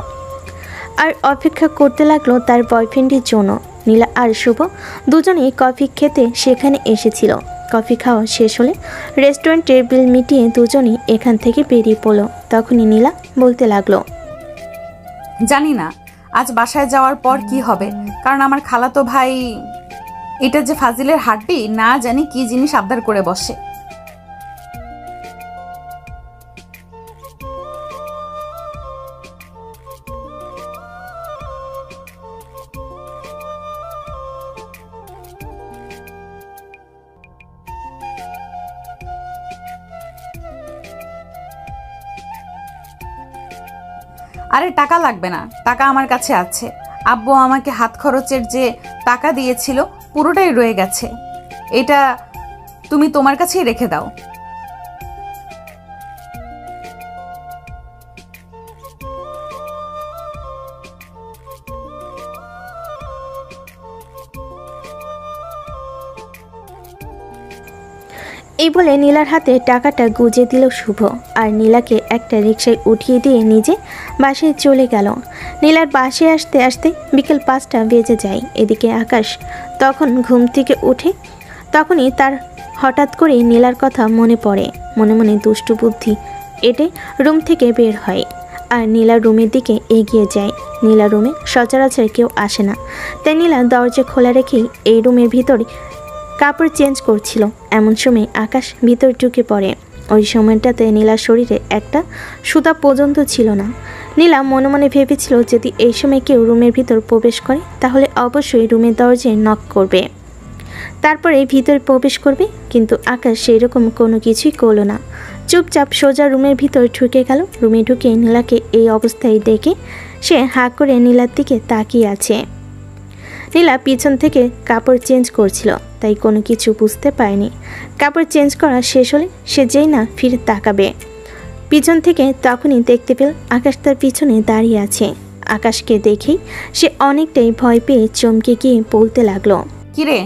আর অপেক্ষা করতে লাগলো তার বয়ফ্রেন্ডের জন্য। নীলা আর শুভ দুজনেই কফি খেতে সেখানে এসেছিল। কফি খাওয়া শেষ হলে রেস্টুরেন্ট টেবিল মিটিয়ে দুজনেই এখান থেকে বেরিয়ে পড়লো। তখনই নীলা বলতে লাগলো, জানি না আজ বাসায় যাওয়ার পর কি হবে, কারণ আমার খালাতো ভাই এটা যে ফাজিলের হাড্ডি না জানি কি জিনিস আবদার করে বসে। আরে টাকা লাগবে না, টাকা আমার কাছে আছে। আব্বু আমাকে হাত খরচের যে টাকা দিয়েছিল পুরোটাই রয়ে গেছে, এটা তুমি তোমার কাছেই রেখে দাও। এই বলে নীলার হাতে টাকাটা গুজে দিল শুভ আর নীলাকে একটা রিকশায় উঠিয়ে দিয়ে নিজে বাসায় চলে গেল। নীলার বাসে আসতে আসতে বিকেল 5টা বেজে যায়। এদিকে আকাশ তখন ঘুম থেকে উঠে তখনই তার হঠাৎ করে নীলার কথা মনে পড়ে। মনে মনে দুষ্টু বুদ্ধি এটে রুম থেকে বের হয় আর নীলার রুমের দিকে এগিয়ে যায়। নীলা রুমে সচরাচর কেউ আসে না, তাই নীলা দরজা খোলা রেখেই এই রুমের ভিতরে কাপড় চেঞ্জ করছিল। এমন সময় আকাশ ভিতর ঢুকে পড়ে। ওই সময়টাতে নীলার শরীরে একটা সুতা পর্যন্ত ছিল না। নীলা মনে মনে ভেবেছিল যদি এই সময় কেউ রুমের ভিতর প্রবেশ করে তাহলে অবশ্যই রুমের দরজায় নক করবে, তারপরে ভিতরে প্রবেশ করবে। কিন্তু আকাশ সেই রকম কোনো কিছুই করলো না, চুপচাপ সোজা রুমের ভিতর ঢুকে গেল। রুমে ঢুকে নীলাকে এই অবস্থায় দেখে সে হাঁ করে নীলার দিকে তাকিয়ে আছে। নীলা পিছন থেকে কাপড় চেঞ্জ করছিল, তাই কোনো কিছু বুঝতে পারেনি। কাপড় চেঞ্জ করা শেষ হলে সে যেই না ফিরে তাকাবে পিছন থেকে, তখনই দেখতে পেল আকাশ তার পিছনে দাঁড়িয়ে আছে। আকাশকে দেখেই সে অনেকটাই ভয় পেয়ে চমকে গিয়ে বলতে লাগলো, কিরে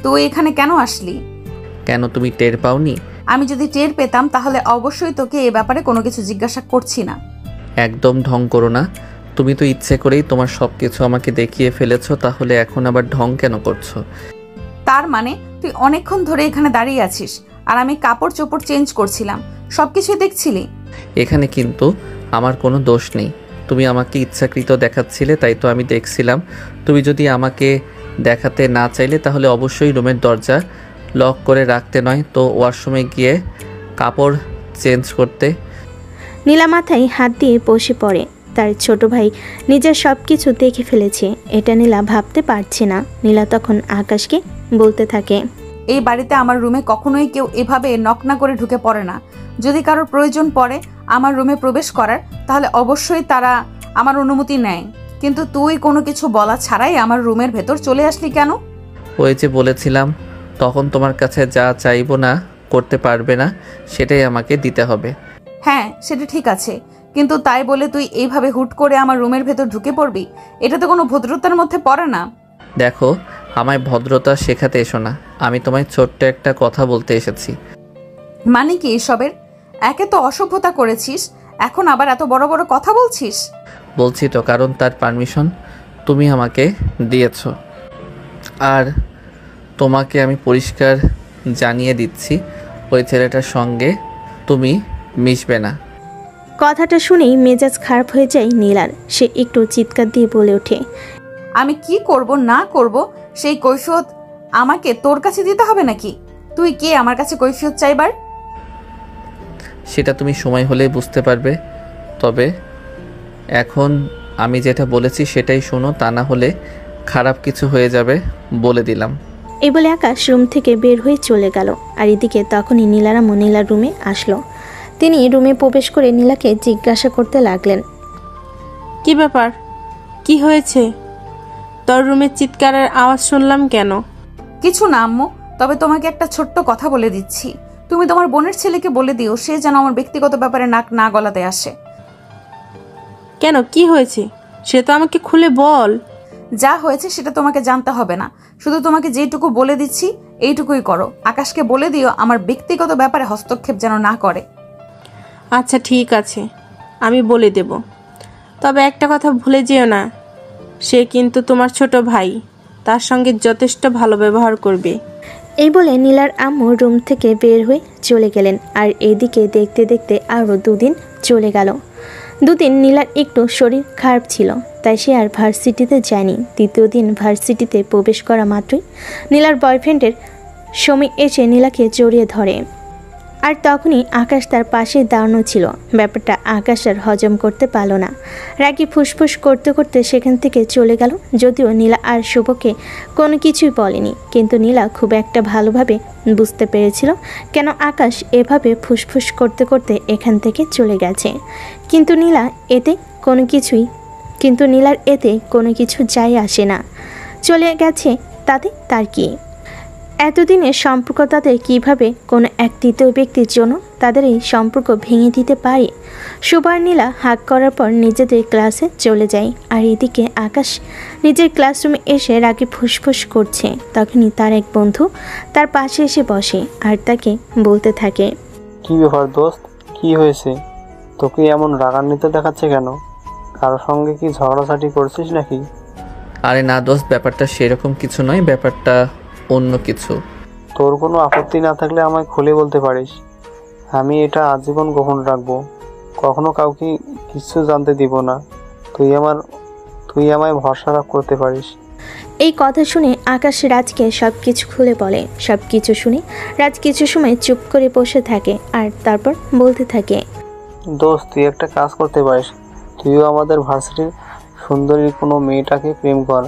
তুই এখানে কেন আসলি? কেন, তুমি টের পাওনি? আমি যদি টের পেতাম তাহলে অবশ্যই তোকে এ ব্যাপারে কোনো কিছু জিজ্ঞাসা করছি না। একদম ঢং করো না। তুমি তো ইচ্ছে করেই তোমার সব কিছু আমাকে দেখিয়ে ফেলেছো, তাহলে এখন আবার ঢং কেন করছো? তার মানে তুই অনেকক্ষণ ধরে এখানে দাঁড়িয়ে আছিস আর আমি কাপড় চোপড় চেঞ্জ করছিলাম, সবকিছুই দেখছিলি? এখানে কিন্তু আমার কোনো দোষ নেই, তুমি আমাকে ইচ্ছাকৃত দেখাচ্ছিলে, তাই তো আমি দেখছিলাম। তুমি যদি আমাকে দেখাতে না চাইলে তাহলে অবশ্যই রুমের দরজা লক করে রাখতে, নয় তো ওয়াশরুমে গিয়ে কাপড় চেঞ্জ করতে। নীলা মাথায় হাত দিয়ে বসে পড়ে। তার ছোট ভাই নিজের সব কিছু দেখে ফেলেছে, এটা নীলা ভাবতে পারছে না। নীলা তখন আকাশকে বলতে থাকে, এই বাড়িতে আমার রুমে কখনোই কেউ এভাবে নক না করে ঢুকে পড়ে না। যদি কারোর প্রয়োজন পড়ে আমার রুমে প্রবেশ করার, তাহলে অবশ্যই তারা আমার অনুমতি নেয়। কিন্তু তুই কোনো কিছু বলা ছাড়াই আমার রুমের ভেতর চলে আসলি কেন? ওই যে বলেছিলাম, তখন তোমার কাছে যা চাইবো না করতে পারবে না, সেটাই আমাকে দিতে হবে। হ্যাঁ সেটা ঠিক আছে, কিন্তু তাই বলে তুই এইভাবে হুট করে আমার রুমের ভেতর ঢুকে পড়বি? এটা তো কোনো ভদ্রতার মধ্যে পড়ে না। দেখো, আমায় ভদ্রতা শেখাতে এসো না, আমি তোমায় ছোট্ট একটা কথা বলতে এসেছি। মানে কি এসবের? একে তো অসভ্যতা করেছিস, এখন আবার এত বড় বড় কথা বলছিস? বলছি তো, কারণ তার পারমিশন তুমি আমাকে দিয়েছো। আর তোমাকে আমি পরিষ্কার জানিয়ে দিচ্ছি, ওই ছেলেটার সঙ্গে তুমি মিশবে না। কথাটা শুনেই মেজাজ খারাপ হয়ে যায় নীলার। সে একটু চিৎকার দিয়ে বলে ওঠে, আমি কি করব না করব সেই কৈফিয়ত আমাকে তোর কাছে দিতে হবে নাকি? তুই কে আমার কাছে কৈফিয়ত চাইবার? সেটা তুমি সময় হলে বুঝতে পারবে। তবে এখন আমি যেটা বলেছি সেটাই শোনো, তা না হলে খারাপ কিছু হয়ে যাবে, বলে দিলাম। এই বলে আকাশ রুম থেকে বের হয়ে চলে গেল। আর এদিকে তখনই নীলারামও নীলার রুমে আসলো। তিনি রুমে প্রবেশ করে নীলাকে জিজ্ঞাসা করতে লাগলেন, কি ব্যাপার, কি হয়েছে? তোর রুমের চিৎকারের আওয়াজ শুনলাম কেন? কিছু না আম্মু, তবে তোমাকে একটা ছোট্ট কথা বলে দিচ্ছি। তুমি তোমার বোনের ছেলেকে বলে দিও সে যেন আমার ব্যক্তিগত ব্যাপারে নাক না গলাতে আসে। কেন, কি হয়েছে সে তো আমাকে খুলে বল। যা হয়েছে সেটা তোমাকে জানতে হবে না, শুধু তোমাকে যেটুকু বলে দিচ্ছি এইটুকুই করো। আকাশকে বলে দিও আমার ব্যক্তিগত ব্যাপারে হস্তক্ষেপ যেন না করে। আচ্ছা ঠিক আছে, আমি বলে দেব। তবে একটা কথা ভুলে যেও না, সে কিন্তু তোমার ছোট ভাই, তার সঙ্গে যথেষ্ট ভালো ব্যবহার করবে। এই বলে নীলার আম্মু রুম থেকে বের হয়ে চলে গেলেন। আর এদিকে দেখতে দেখতে আরও 2 দিন চলে গেল। 2 দিন নীলার একটু শরীর খারাপ ছিল, তাই সে আর ভার্সিটিতে যায়নি। 3য় দিন ভার্সিটিতে প্রবেশ করা মাত্রই নীলার বয়ফ্রেন্ডের সমীক এসে নীলাকে জড়িয়ে ধরে। আর তখনই আকাশ তার পাশে দাঁড়ানো ছিল। ব্যাপারটা আকাশ আর হজম করতে পারল না। রাগী ফুসফুস করতে করতে সেখান থেকে চলে গেল। যদিও নীলা আর শুভকে কোনো কিছুই বলেনি, কিন্তু নীলা খুব একটা ভালোভাবে বুঝতে পেরেছিল কেন আকাশ এভাবে ফুসফুস করতে করতে এখান থেকে চলে গেছে। কিন্তু নীলার এতে কোনো কিছু যায় আসে না। চলে গেছে তাতে তার কি? এতদিনের সম্পর্ক তাদের কীভাবে কোনো এক তৃতীয় ব্যক্তির জন্য তাদের এই সম্পর্ক ভেঙে দিতে পারে? শুভ আর নীলা হাঁক করার পর নিজেদের ক্লাসে চলে যায়। আর এদিকে আকাশ নিজের ক্লাসরুমে এসে রাগে ফুসফুস করছে। তখনই তার এক বন্ধু তার পাশে এসে বসে আর তাকে বলতে থাকে, কি ব্যাপার দোস্ত, কি হয়েছে? তোকে এমন রাগান্বিত দেখাচ্ছে কেন? কারোর সঙ্গে কি ঝগড়াঝাটি করছিস নাকি? আরে না দোস্ত, ব্যাপারটা সেরকম কিছু নয়, ব্যাপারটা অন্য কিছু। তোর কোনো আপত্তি না থাকলে আমায় খুলে বলতে পারিস, আমি এটা আজীবন গোপন রাখবো, কখনো কাউকে কিছু জানতে দিব না। তুই আমায় ভরসা করতে পারিস। এই কথা শুনে আকাশ রাজকে সব কিছু খুলে বলে। সব কিছু শুনে রাজ কিছু সময় চুপ করে বসে থাকে আর তারপর বলতে থাকে, দোস্ত তুই একটা কাজ করতে পারিস, তুইও আমাদের ভার্সিটির সুন্দরী কোনো মেয়েটাকে প্রেম কর।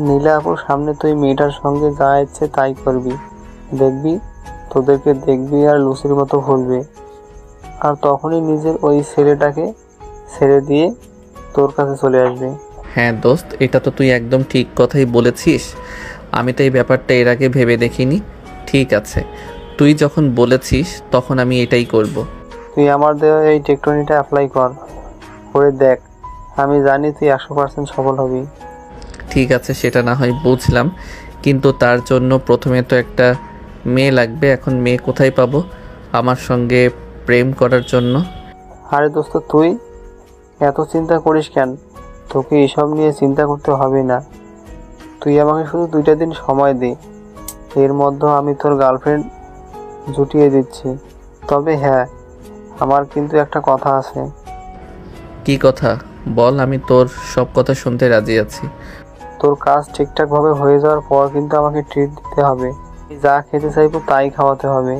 নীলা আপুর সামনে তুই মেয়েটার সঙ্গে যা ইচ্ছে তাই করবি, দেখবি তোদেরকে দেখবি আর লুচির মতো ভুলবে। আর তখনই নিজের ওই ছেলেটাকে ছেড়ে দিয়ে তোর কাছে চলে আসবে। হ্যাঁ দোস্ত, এটা তো তুই একদম ঠিক কথাই বলেছিস। আমি তো এই ব্যাপারটা এর আগে ভেবে দেখিনি। ঠিক আছে, তুই যখন বলেছিস তখন আমি এটাই করব। তুই আমার দেওয়া এই টেকটনিটা অ্যাপ্লাই করে দেখ, আমি জানি তুই 100% সফল হবি। ঠিক আছে, সেটা না হয় বুঝলাম, কিন্তু তার জন্য প্রথমে তো একটা মেয়ে লাগবে। এখন মেয়ে কোথায় পাবো আমার সঙ্গে প্রেম করার জন্য? আরে দোস্ত তুই এত চিন্তা করিস কেন? তোকে এসব নিয়ে চিন্তা করতে হবে না। তুই আমাকে শুধু 2টা দিন সময় দে, এর মধ্যে আমি তোর গার্লফ্রেন্ড জুটিয়ে দিচ্ছি। তবে হ্যাঁ, আমার কিন্তু একটা কথা আছে। কি কথা বল, আমি তোর সব কথা শুনতে রাজি আছি। তোর কাজ ঠিকঠাকভাবে হয়ে যাওয়ার পর কিন্তু আমাকে ট্রিট দিতে হবে। যা খেতে চাইবো তাই খাওয়াতে হবে।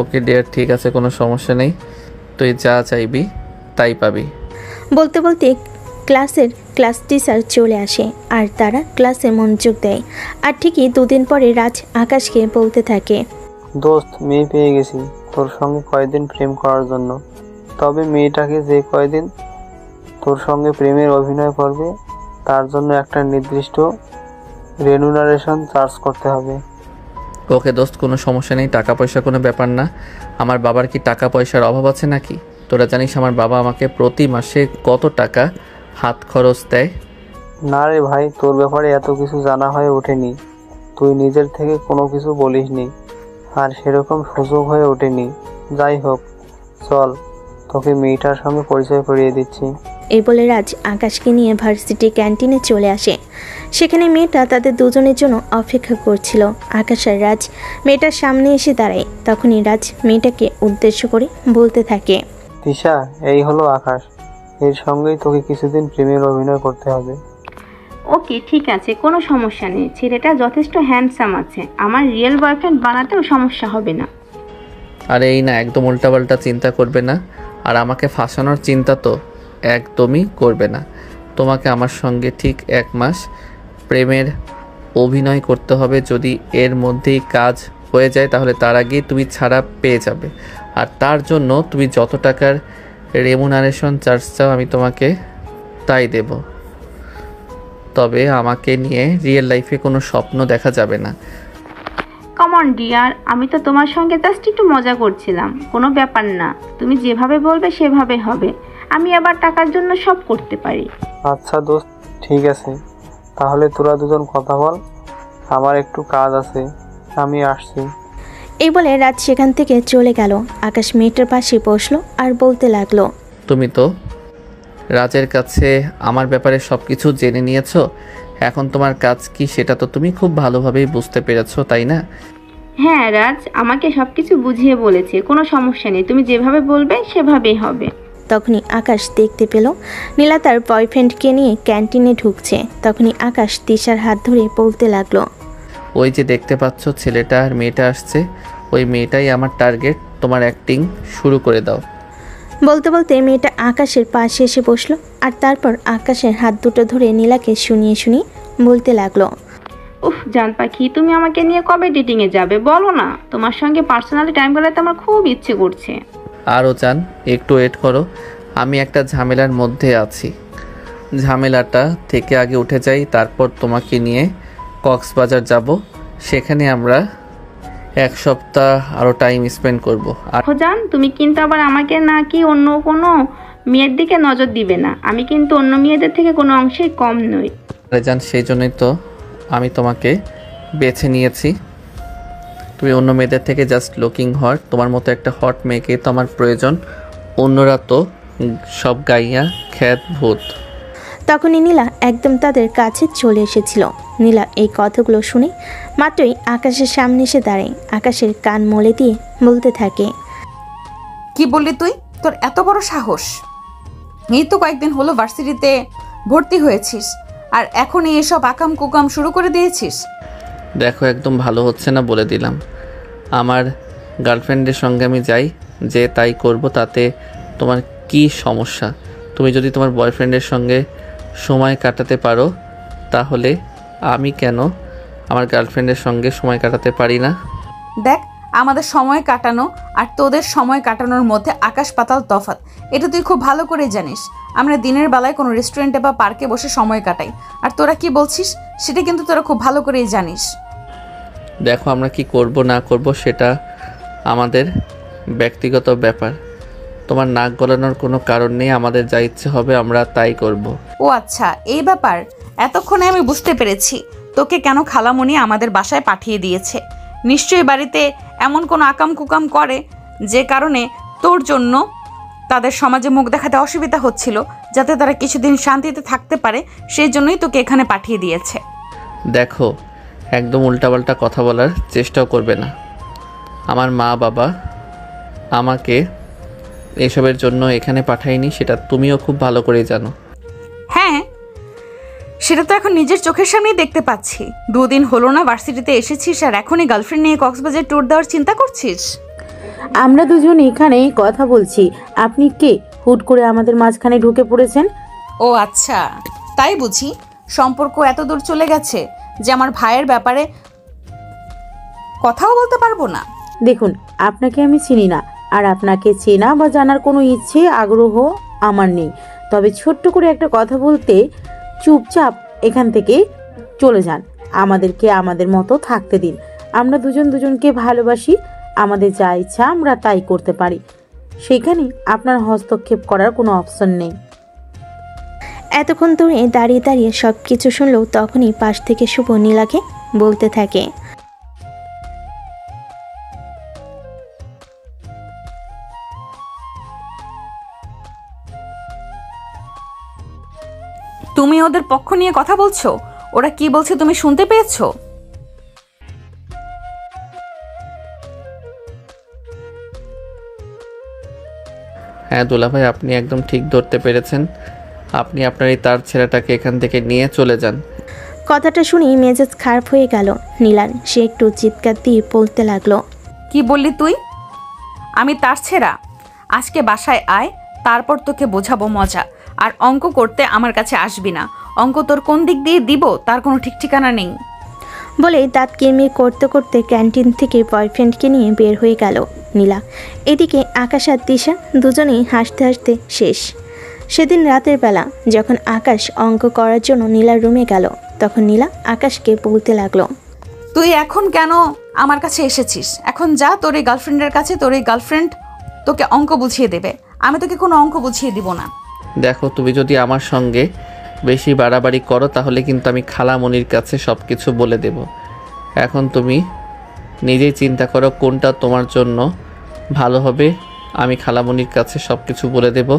ওকে ডিয়ার, ঠিক আছে, কোনো সমস্যা নেই। তুই যা চাইবি তাই পাবি। বলতে বলতে ক্লাস টিচার চলে আসে আর তারা ক্লাসে মনোযোগ দেয়। আর ঠিকই 2 দিন পরে রাজ আকাশকে বলতে থাকে, দোস্ত মেয়ে পেয়ে গেছি তোর সঙ্গে কয়েকদিন প্রেম করার জন্য। তবে মেয়েটাকে যে কয়েকদিন তোর সঙ্গে প্রেমের অভিনয় করবে তার জন্য একটা নির্দিষ্ট রেনুনারেশন চার্জ করতে হবে। ওকে দোস্ত, কোনো সমস্যা নেই, টাকা পয়সা কোনো ব্যাপার না। আমার বাবার কি টাকা পয়সার অভাব আছে নাকি? তোরা জানিস আমার বাবা আমাকে প্রতি মাসে কত টাকা হাত খরচ দেয়। না রে ভাই, তোর ব্যাপারে এত কিছু জানা হয়ে ওঠেনি, তুই নিজের থেকে কোনো কিছু বলিসনি, আর সেরকম সুযোগ হয়ে ওঠেনি। যাই হোক, চল তোকে মেয়েটার সঙ্গে পরিচয় করিয়ে দিচ্ছি। এই বলে রাজ আকাশকে নিয়ে ভার্সিটি ক্যান্টিনে চলে আসে। সেখানে মেয়েটা তাদের দুজনের জন্য অপেক্ষা করছিল। আকাশ আর রাজ মেয়েটার সামনে এসে দাঁড়ায়। তখনই রাজ মেয়েটাকে উদ্দেশ্য করে বলতে থাকে, তিশা, এই হলো আকাশ, এর সঙ্গেই তোকে কিছুদিন প্রেমের অভিনয় করতে হবে। ওকে ঠিক আছে, কোনো সমস্যা নেই, ছেলেটা যথেষ্ট হ্যান্ডসাম আছে, আমার রিয়েল বয়ফ্রেন্ড বানাতেও সমস্যা হবে না। আরে এই না, একদম উল্টাপাল্টা চিন্তা করবে না, আর আমাকে ফাঁসানোর চিন্তা তো একদমই করবে না। তোমাকে আমার সঙ্গে ঠিক 1 মাস প্রেমের অভিনয় করতে হবে। যদি এর মধ্যেই কাজ হয়ে যায় তাহলে তার আগেই তুমি ছাড়া পেয়ে যাবে। আর তার জন্য তুমি যত টাকার রেমুনারেশন চার্জ চাও আমি তোমাকে তাই দেব। তবে আমাকে নিয়ে রিয়েল লাইফে কোনো স্বপ্ন দেখা যাবে না। কমন ডিয়ার, আমি তো তোমার সঙ্গে জাস্ট একটু মজা করছিলাম, কোনো ব্যাপার না, তুমি যেভাবে বলবে সেভাবে হবে, আমি আবার টাকার জন্য সব করতে পারি। আচ্ছা দোস্ত, ঠিক আছে, তাহলে তোরা দুজন কথা বল, আমার একটু কাজ আছে, আমি আসছি। এই বলে রাত সেখান থেকে চলে গেল। আকাশ মেয়েটার পাশে বসলো আর বলতে লাগলো, তুমি তো রাজের কাছে আমার ব্যাপারে সব কিছু জেনে নিয়েছো। এখন তোমার কাজ কি সেটা তো তুমি খুব ভালোভাবেই বুঝতে পেরেছো, তাই না? হ্যাঁ রাজ আমাকে সবকিছু বুঝিয়ে বলেছে, কোনো সমস্যা নেই, তুমি যেভাবে বলবে সেভাবেই হবে। তখনই আকাশ দেখতে পেল নীলা তার বয়ফ্রেন্ডকে নিয়ে ক্যান্টিনে ঢুকছে। তখনই আকাশ তিশার হাত ধরে বলতে লাগলো, ওই যে দেখতে পাচ্ছ ছেলেটা আর মেয়েটা আসছে, ওই মেয়েটাই আমার টার্গেট, তোমার অ্যাক্টিং শুরু করে দাও। বলতে বলতে মেয়েটা আকাশের পাশে এসে বসলো আর তারপর আকাশের হাত দুটো ধরে নীলাকে শুনিয়ে শুনিয়ে বলতে লাগলো, উফ জান পাখি, তুমি আমাকে নিয়ে কবে ডেটিংয়ে যাবে বলো না, তোমার সঙ্গে পার্সোনালি টাইম কাটাতে আমার খুব ইচ্ছে করছে। আরও চান, একটু ওয়েট করো, আমি একটা ঝামেলার মধ্যে আছি, ঝামেলাটা থেকে আগে উঠে যাই, তারপর তোমাকে নিয়ে কক্সবাজার যাব, সেখানে আমরা 1 সপ্তাহ আরও টাইম স্পেন্ড করব। আর জান তুমি কিন্তু আবার আমাকে নাকি অন্য কোনো মেয়ের দিকে নজর দিবে না, আমি কিন্তু অন্য মেয়েদের থেকে কোনো অংশেই কম নই। জান, সেই জন্যই তো আমি তোমাকে বেছে নিয়েছি। তুমি অন্য মেয়েদের থেকে জাস্ট লুকিং হট, তোমার মতো একটা হট মেয়েকে তো আমার প্রয়োজন, অন্যরা তো সব গাইয়া খ্যাত ভূত। তখনই নীলা একদম তাদের কাছে চলে এসেছিল। নীলা এই কথাগুলো শুনে মাত্রই আকাশের সামনে এসে দাঁড়ায়। আকাশের কান মলে দিয়ে বলতে থাকে, কি বললি তুই? তোর এত বড় সাহস! এই তো কয়েকদিন হলো ভার্সিটিতে ভর্তি হয়েছিস আর এখনই এসব আকাম কুকাম শুরু করে দিয়েছিস। দেখো, একদম ভালো হচ্ছে না বলে দিলাম। আমার গার্লফ্রেন্ডের সঙ্গে আমি যাই, যে তাই করব, তাতে তোমার কি সমস্যা? তুমি যদি তোমার বয়ফ্রেন্ডের সঙ্গে সময় কাটাতে পারো, তাহলে আমি কেন আমার গার্লফ্রেন্ডের সঙ্গে সময় কাটাতে পারি না? দেখ, আমাদের সময় কাটানো আর তোদের সময় কাটানোর মধ্যে আকাশ পাতাল তফাৎ, এটা তুই খুব ভালো করে জানিস। আমরা দিনের বেলায় কোনো রেস্টুরেন্টে বা পার্কে বসে সময় কাটাই, আর তোরা কি বলছিস সেটা কিন্তু তোরা খুব ভালো করেই জানিস। দেখো, আমরা কি করব না করব সেটা আমাদের ব্যক্তিগত ব্যাপার, তোমার নাক গলানোর কোনো কারণ নেই, আমাদের যা ইচ্ছে হবে আমরা তাই করব। ও আচ্ছা, এই ব্যাপার। এতক্ষণে আমি বুঝতে পেরেছি তোকে কেন খালামণি আমাদের বাসায় পাঠিয়ে দিয়েছে। নিশ্চয়ই বাড়িতে এমন কোনো আকাম কুকাম করে যে কারণে তোর জন্য তাদের সমাজে মুখ দেখাতে অসুবিধা হচ্ছিল, যাতে তারা কিছুদিন শান্তিতে থাকতে পারে, সেই জন্যই তোকে এখানে পাঠিয়ে দিয়েছে। দেখো, একদম উল্টাপাল্টা কথা বলার চেষ্টাও করবে না। আমার মা বাবা আমাকে এসবের জন্য এখানে পাঠায়নি, সেটা তুমিও খুব ভালো করে জানো। হ্যাঁ, সেটা তো এখন নিজের চোখের সামনেই দেখতে পাচ্ছি। 2 দিন হলো না ভার্সিটিতে এসেছিস আর এখনই গার্লফ্রেন্ড নিয়ে কক্সবাজার ট্যুর দেওয়ার চিন্তা করছিস? আমরা দুজন এখানে কথা বলছি, আপনি কে? হুট করে আমাদের মাঝখানে ঢুকে পড়েছেন। ও আচ্ছা, তাই বুঝি সম্পর্ক এত দূর চলে গেছে যে আমার ভাইয়ের ব্যাপারে কথাও বলতে পারবো না? দেখুন, আপনাকে আমি চিনি না, আর আপনাকে চেনা বা জানার কোনো ইচ্ছে আগ্রহ আমার নেই। তবে ছোট্ট করে একটা কথা বলতে, চুপচাপ এখান থেকে চলে যান, আমাদেরকে আমাদের মতো থাকতে দিন। আমরা দুজন দুজনকে ভালোবাসি, আমাদের যা ইচ্ছা আমরা তাই করতে পারি, সেখানে আপনার হস্তক্ষেপ করার কোনো অপশন নেই। এতক্ষণ ধরে দাঁড়িয়ে দাঁড়িয়ে সব কিছু শুনলেও তখনই পাশ থেকে শুভ নীলাকে বলতে থাকে, তুমি ওদের পক্ষ নিয়ে কথা বলছো? ওরা কি বলছে তুমি শুনতে পেয়েছো? হ্যাঁ দুলাভাই, আপনি একদম ঠিক ধরতে পেরেছেন। আপনি আপনার এই তার ছেলেটাকে এখান থেকে নিয়ে চলে যান। কথাটা শুনেই মেজাজ খারাপ হয়ে গেল নীলার। সে একটু চিৎকার দিয়ে বলতে লাগলো, কি বললি তুই? আমি তার ছেঁড়া? আজকে বাসায় আয়, তারপর তোকে বোঝাবো মজা। আর অঙ্ক করতে আমার কাছে আসবি না। অঙ্ক তোর কোন দিক দিয়ে দিব তার কোনো ঠিক ঠিকানা নেই। বলে দাঁত কিরমির করতে করতে ক্যান্টিন থেকে বয়ফ্রেন্ডকে নিয়ে বের হয়ে গেল নীলা। এদিকে আকাশ আর তিশা দুজনেই হাসতে হাসতে শেষ। সেদিন রাতের বেলা যখন আকাশ অঙ্ক করার জন্য নীলার রুমে গেল, তখন নীলা আকাশকে বলতে লাগলো, তুই এখন কেন আমার কাছে এসেছিস? এখন যা তোর এই গার্লফ্রেন্ডের কাছে, তোর এই গার্লফ্রেন্ড তোকে অঙ্ক বুঝিয়ে দেবে। আমি তোকে কোনো অঙ্ক বুঝিয়ে দিব না। দেখো, তুমি যদি আমার সঙ্গে বেশি বাড়াবাড়ি করো তাহলে কিন্তু আমি খালামণির কাছে সব কিছু বলে দেব। এখন তুমি নিজেই চিন্তা করো কোনটা তোমার জন্য ভালো হবে। আমি খালামণির কাছে সব কিছু বলে দেব,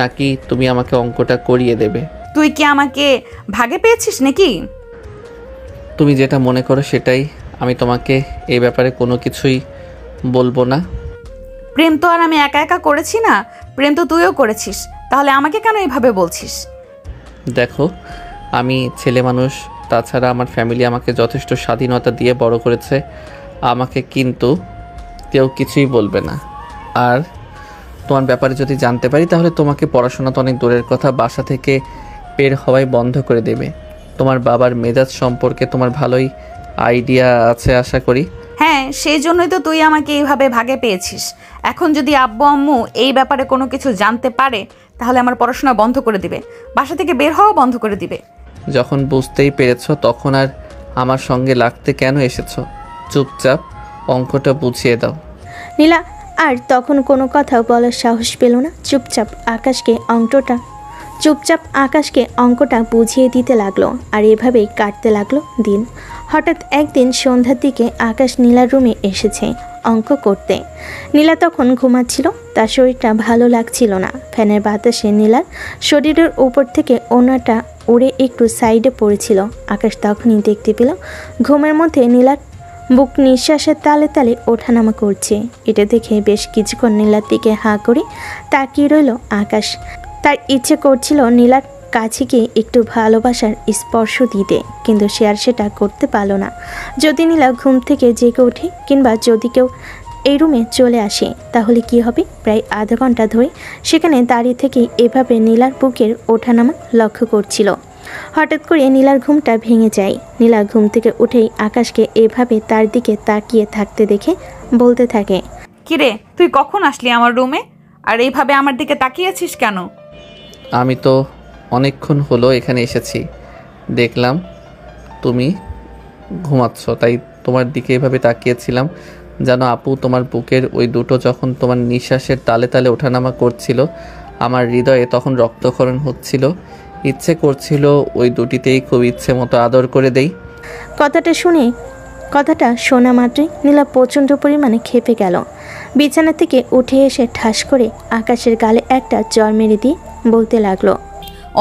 নাকি তুমি আমাকে অঙ্কটা করিয়ে দেবে? তুই কি আমাকে ভাগে পেয়েছিস নাকি? তুমি যেটা মনে করো সেটাই। আমি তোমাকে এই ব্যাপারে কোনো কিছুই বলবো না। প্রেম তো আর আমি একা একা করেছি না, প্রেম তো তুইও করেছিস, তাহলে আমাকে কেন এইভাবে বলছিস? দেখো, আমি ছেলে মানুষ, তাছাড়া আমার ফ্যামিলি আমাকে যথেষ্ট স্বাধীনতা দিয়ে বড় করেছে। আমাকে কিন্তু কেউ কিছুই বলবে না। আর তোমার ব্যাপারে যদি জানতে পারি তাহলে তোমাকে পড়াশোনা তো অনেক দূরের কথা, বাসা থেকে বের হওয়াই বন্ধ করে দেবে। তোমার বাবার মেজাজ সম্পর্কে তোমার ভালোই আইডিয়া আছে আশা করি। হ্যাঁ, সেই জন্যই তো তুই আমাকে এইভাবে ভাগে পেয়েছিস। এখন যদি আব্বু আম্মু এই ব্যাপারে কোনো কিছু জানতে পারে তাহলে আমার পড়াশোনা বন্ধ করে দিবে, বাসা থেকে বের হওয়া বন্ধ করে দিবে। যখন বুঝতেই পেরেছো তখন আর আমার সঙ্গে লাগতে কেন এসেছো? চুপচাপ অঙ্কটা বুঝিয়ে দাও। নীলা আর তখন কোনো কথা বলার সাহস পেল না। চুপচাপ আকাশকে অঙ্কটা বুঝিয়ে দিতে লাগলো। আর এভাবেই কাটতে লাগলো দিন। হঠাৎ একদিন সন্ধ্যার দিকে আকাশ নীলার রুমে এসেছে অঙ্ক করতে। নীলা তখন ঘুমাচ্ছিল, তার শরীরটা ভালো লাগছিল না। ফ্যানের বাতাসে নীলার শরীরের উপর থেকে ওনাটা উড়ে একটু সাইডে পড়েছিল। আকাশ তখনই দেখতে পেল ঘুমের মধ্যে নীলার বুক নিঃশ্বাসের তালে তালে ওঠানামা করছে। এটা দেখে বেশ কিছুক্ষণ নীলার দিকে হাঁ করে তাকিয়ে রইল আকাশ। তার ইচ্ছে করছিল নীলার কাছে গিয়ে একটু ভালোবাসার স্পর্শ দিতে, কিন্তু সে আর সেটা করতে পারল না। যদি নীলা ঘুম থেকে জেগে ওঠে কিংবা যদি কেউ এই রুমে চলে আসে তাহলে কি হবে? প্রায় আধা ঘন্টা ধরে সেখানে দাঁড়িয়ে থেকে এভাবে নীলার বুকের ওঠানামা লক্ষ্য করছিল। হঠাৎ করে নীলার ঘুমটা ভেঙে যায়। নীলা ঘুম থেকে উঠেই আকাশকে এভাবে তার দিকে তাকিয়ে থাকতে দেখে বলতে থাকে, কিরে, তুই কখন আসলি আমার রুমে? আর এইভাবে আমার দিকে তাকিয়েছিস কেন? আমি তো অনেকক্ষণ হলো এখানে এসেছি, দেখলাম তুমি ঘুমাচ্ছ, তাই তোমার দিকে এভাবে তাকিয়েছিলাম। জানো আপু, তোমার বুকের ওই দুটো যখন তোমার নিঃশ্বাসের তালে তালে ওঠানামা করছিল, আমার হৃদয়ে তখন রক্তক্ষরণ হচ্ছিল। ইচ্ছে করছিল ওই দুটিতেই খুব ইচ্ছে মতো আদর করে দেই। কথাটা শোনা মাত্রই নীলা প্রচণ্ড পরিমাণে ক্ষেপে গেল। বিছানা থেকে উঠে এসে ঠাস করে আকাশের গালে একটা চড় মেরে দিয়ে বলতে লাগলো,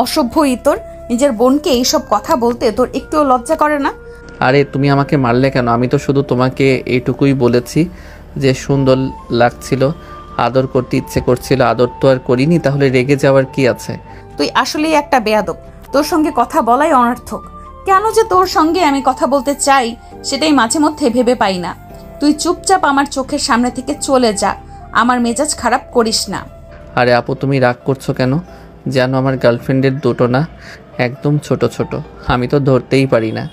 অসভ্য ইতর, নিজের বোনকে এইসব কথা বলতে তোর একটুও লজ্জা করে না? আরে তুমি আমাকে মারলে কেন? আমি তো শুধু তোমাকে এইটুকুই বলেছি যে সুন্দর লাগছিল, আদর করতে ইচ্ছে করছিল, আদর তো আর করিনি, তাহলে রেগে যাওয়ার কি আছে? তুই আসলেই একটা বেয়াদব, তোর সঙ্গে কথা বলাই অনর্থক। কেন যে তোর সঙ্গে আমি কথা বলতে চাই সেটাই মাঝে মধ্যে ভেবে পাই না। তুই চুপচাপ আমার চোখের সামনে থেকে চলে যা, আমার মেজাজ খারাপ করিস না। আরে আপু, তুমি রাগ করছো কেন? যেন আমার গার্লফ্রেন্ডের দুটো না, একদম ছোট ছোট, আমি তো ধরতেই পারি না।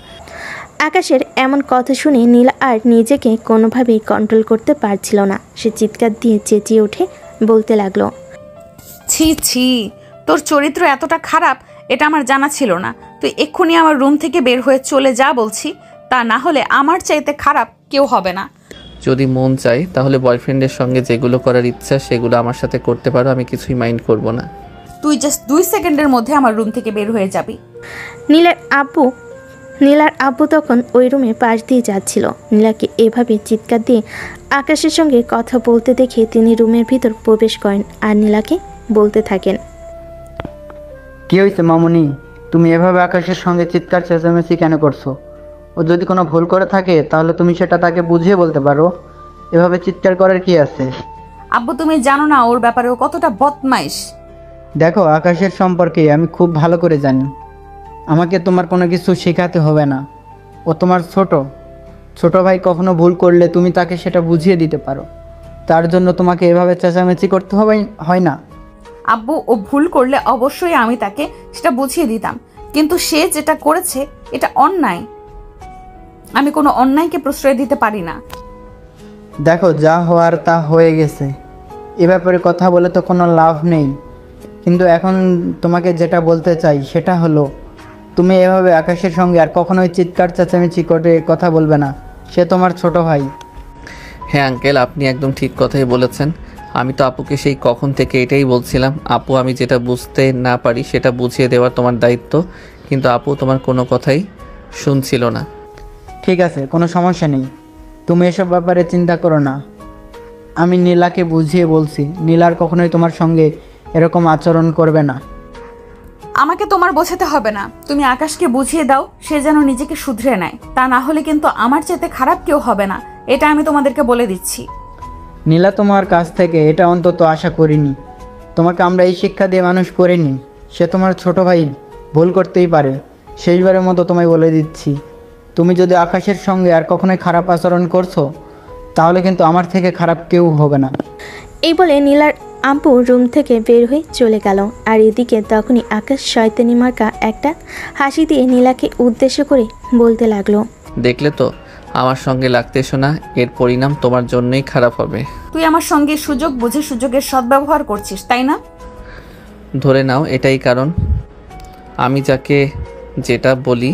আকাশের এমন কথা শুনে নীলা আর নিজেকে কোনোভাবেই কন্ট্রোল করতে পারছিল না। সে চিৎকার দিয়ে চেঁচিয়ে উঠে বলতে লাগলো, ছি ছি, তোর চরিত্র এতটা খারাপ এটা আমার জানা ছিল না। তুই এক্ষুনি আমার রুম থেকে বের হয়ে চলে যা বলছি, তা না হলে আমার চাইতে খারাপ কেউ হবে না। যদি মন চায় তাহলে বয়ফ্রেন্ডের সঙ্গে যেগুলো করার ইচ্ছা সেগুলো আমার সাথে করতে পারো, আমি কিছুই মাইন্ড করব না। তুই জাস্ট 2 সেকেন্ডের মধ্যে আমার রুম থেকে বের হয়ে যাবি। নীলার আব্বু তখন ওই রুমে পাশ দিয়ে যাচ্ছিল। নীলাকে এভাবে চিৎকার দিয়ে আকাশের সঙ্গে কথা বলতে দেখে তিনি রুমের ভিতর প্রবেশ করেন আর নীলাকে বলতে থাকেন, কি হয়েছে মামুনি? তুমি এভাবে আকাশের সঙ্গে চিৎকার চেঁচামেচি কেন করছো? ও যদি কোনো ভুল করে থাকে তাহলে তুমি সেটা তাকে বুঝিয়ে বলতে পারো। এভাবে চিৎকার করার কি আছে? আব্বু, তুমি জানো না ওর ব্যাপারে ও কতটা বদমাইশ। দেখো, আকাশের সম্পর্কে আমি খুব ভালো করে জানি। আমাকে তোমার কোনো কিছু শেখাতে হবে না। ও তোমার ছোট ভাই, কখনো ভুল করলে তুমি তাকে সেটা বুঝিয়ে দিতে পারো। তার জন্য তোমাকে এভাবে চেঁচামেচি করতে হয় না। আব্বু, ও ভুল করলে অবশ্যই আমি তাকে সেটা বুঝিয়ে দিতাম, কিন্তু সে যেটা করেছে এটা অন্যায়। আমি কোনো অন্যায়কে প্রশ্রয় দিতে পারি না। দেখো, যা হওয়ার তা হয়ে গেছে, এ ব্যাপারে কথা বলে তো কোনো লাভ নেই। কিন্তু এখন তোমাকে যেটা বলতে চাই সেটা হলো, তুমি এভাবে আকাশের সঙ্গে আর কখনোই চিৎকার চেঁচামেচি করে কথা বলবে না। সে তোমার ছোট ভাই। হ্যাঁ আঙ্কেল, আপনি একদম ঠিক কথাই বলেছেন। আমি তো আপুকে সেই কখন থেকে এটাই বলছিলাম, আপু আমি যেটা বুঝতে না পারি সেটা বুঝিয়ে দেওয়ার তোমার দায়িত্ব, কিন্তু আপু তোমার কোনো কথাই শুনছিল না। ঠিক আছে, কোনো সমস্যা নেই। তুমি এসব ব্যাপারে চিন্তা করো না। আমি নীলাকে বুঝিয়ে বলছি, নীলার কখনোই তোমার সঙ্গে এরকম আচরণ করবে না। আমাকে তোমার বোঝাতে হবে না, তুমি আকাশকে বুঝিয়ে দাও সে যেন নিজেকে শুধরে নেয়, তা না হলে কিন্তু আমার চাইতে খারাপ কেউ হবে না, এটা আমি তোমাদেরকে বলে দিচ্ছি। নীলা তোমার কাছ থেকে এটা অন্তত আশা করিনি। তোমাকে আমরা এই শিক্ষা দিয়ে মানুষ করিনি। সে তোমার ছোট ভাই, ভুল করতেই পারে। শেষবারের মতো তোমায় বলে দিচ্ছি, তুমি যদি আকাশের সঙ্গে আর কখনোই খারাপ আচরণ করছো তাহলে কিন্তু আমার থেকে খারাপ কেউ হবে না। এই বলে নীলার আম্পু রুম থেকে বের হয়ে চলে গেল। আর এদিকে তখনই আকাশ শয়তানি মার্কা একটা হাসি দিয়ে নীলাকে উদ্দেশ্য করে বলতে লাগলো, দেখলে তো আমার সঙ্গে লাগতে এসো না, এর পরিণাম তোমার জন্যই খারাপ হবে। তুই আমার সঙ্গে সুযোগ বুঝে সুযোগের সদ্ব্যবহার করছিস, তাই না? ধরে নাও এটাই কারণ। আমি যাকে যেটা বলি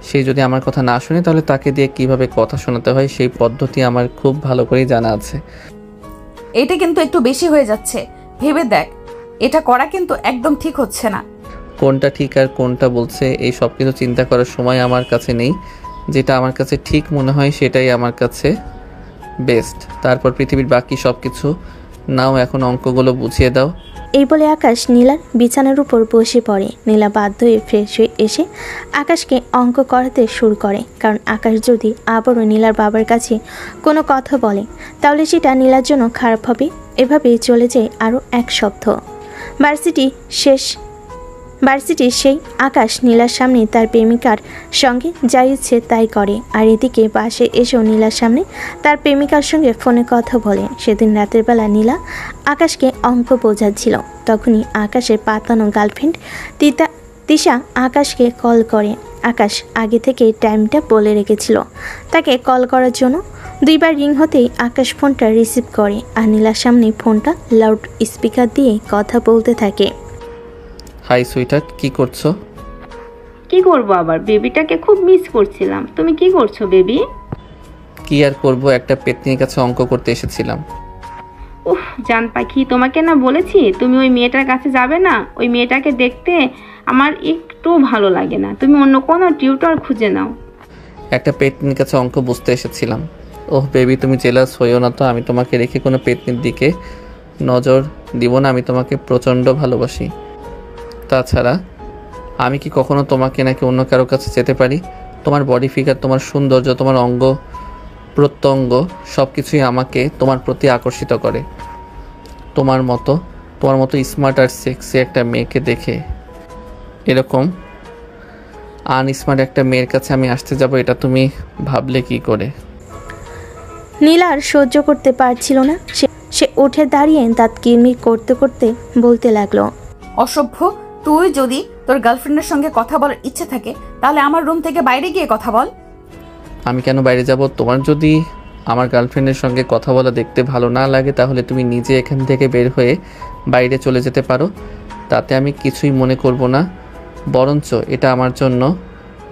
সে যদি আমার কথা না শুনে তাহলে তাকে দিয়ে কিভাবে কথা শোনাতে হয় সেই পদ্ধতি আমার খুব ভালো করেই জানা আছে। এটা কিন্তু একটু বেশি হয়ে যাচ্ছে, ভেবে দেখ, এটা করা কিন্তু একদম ঠিক হচ্ছে না। কোনটা ঠিক আর কোনটা বলছে এই সব কিছু চিন্তা করার সময় আমার কাছে নেই। যেটা আমার কাছে ঠিক মনে হয় সেটাই আমার কাছে বেস্ট। তারপর পৃথিবীর বাকি সব কিছু নাও, এখন অঙ্কগুলো বুঝিয়ে দাও। এই বলে আকাশ নীলার বিছানার উপর বসে পড়ে। নীলা বাধ্য হয়ে ফ্রেশ হয়ে এসে আকাশকে অঙ্ক করাতে শুরু করে, কারণ আকাশ যদি আবারও নীলার বাবার কাছে কোনো কথা বলে তাহলে সেটা নীলার জন্য খারাপ হবে। এভাবেই চলে যায় আরও এক সপ্তাহ। ভার্সিটির সেই আকাশ নীলার সামনে তার প্রেমিকার সঙ্গে যা ইচ্ছে তাই করে। আর এদিকে বাসে এসেও নীলার সামনে তার প্রেমিকার সঙ্গে ফোনে কথা বলে। সেদিন রাতের বেলা নীলা আকাশকে অঙ্ক বোঝাচ্ছিল, তখনই আকাশের পাতানো গার্লফ্রেন্ড তিশা আকাশকে কল করে। আকাশ আগে থেকে টাইমটা বলে রেখেছিল তাকে কল করার জন্য। দুইবার রিং হতেই আকাশ ফোনটা রিসিভ করে আর নীলার সামনে ফোনটা লাউড স্পিকার দিয়ে কথা বলতে থাকে। হাই সুইটহার্ট, কি করছো? কি করব আবার, বেবিটাকে খুব মিস করছিলাম। তুমি কি করছো বেবি? কি আর করব, একটা পেতনির কাছে অঙ্ক করতে এসেছিলাম। উফ জান পাখি, তোমাকে না বলেছি তুমি ওই মেয়েটার কাছে যাবে না। ওই মেয়েটাকে দেখতে আমার একটু ভালো লাগে না, তুমি অন্য কোনো টিউটর খুঁজে নাও। একটা পেতনির কাছে অঙ্ক বুঝতে এসেছিলাম। ওহ বেবি, তুমি জেলাস হইও না তো, আমি তোমাকে রেখে কোনো পেতনির দিকে নজর দিব না। আমি তোমাকে প্রচণ্ড ভালোবাসি। তাছাড়া আমি কি কখনো তোমাকে নাকি অন্য কারো কাছে যেতে পারি? তোমার বডি ফিগার, তোমার সৌন্দর্য, তোমার অঙ্গ প্রত্যঙ্গ সব কিছুই আমাকে তোমার প্রতি আকর্ষিত করে। তোমার মতো স্মার্ট আর সেক্সি একটা মেয়েকে দেখে এরকম আনস্মার্ট একটা মেয়ের কাছে আমি আসতে যাব, এটা তুমি ভাবলে কি করে? নীলার সহ্য করতে পারছিল না। সে উঠে দাঁড়িয়ে দাঁত কিরমির করতে করতে বলতে লাগলো, অসভ্য, তুই যদি তোর গার্লফ্রেন্ডের সঙ্গে কথা বলার ইচ্ছে থাকে তাহলে আমার রুম থেকে বাইরে গিয়ে কথা বল। আমি কেন বাইরে যাব? তোমার যদি আমার গার্লফ্রেন্ডের সঙ্গে কথা বলা দেখতে ভালো না লাগে তাহলে তুমি নিজে এখান থেকে বের হয়ে বাইরে চলে যেতে পারো, তাতে আমি কিছুই মনে করব না। বরঞ্চ এটা আমার জন্য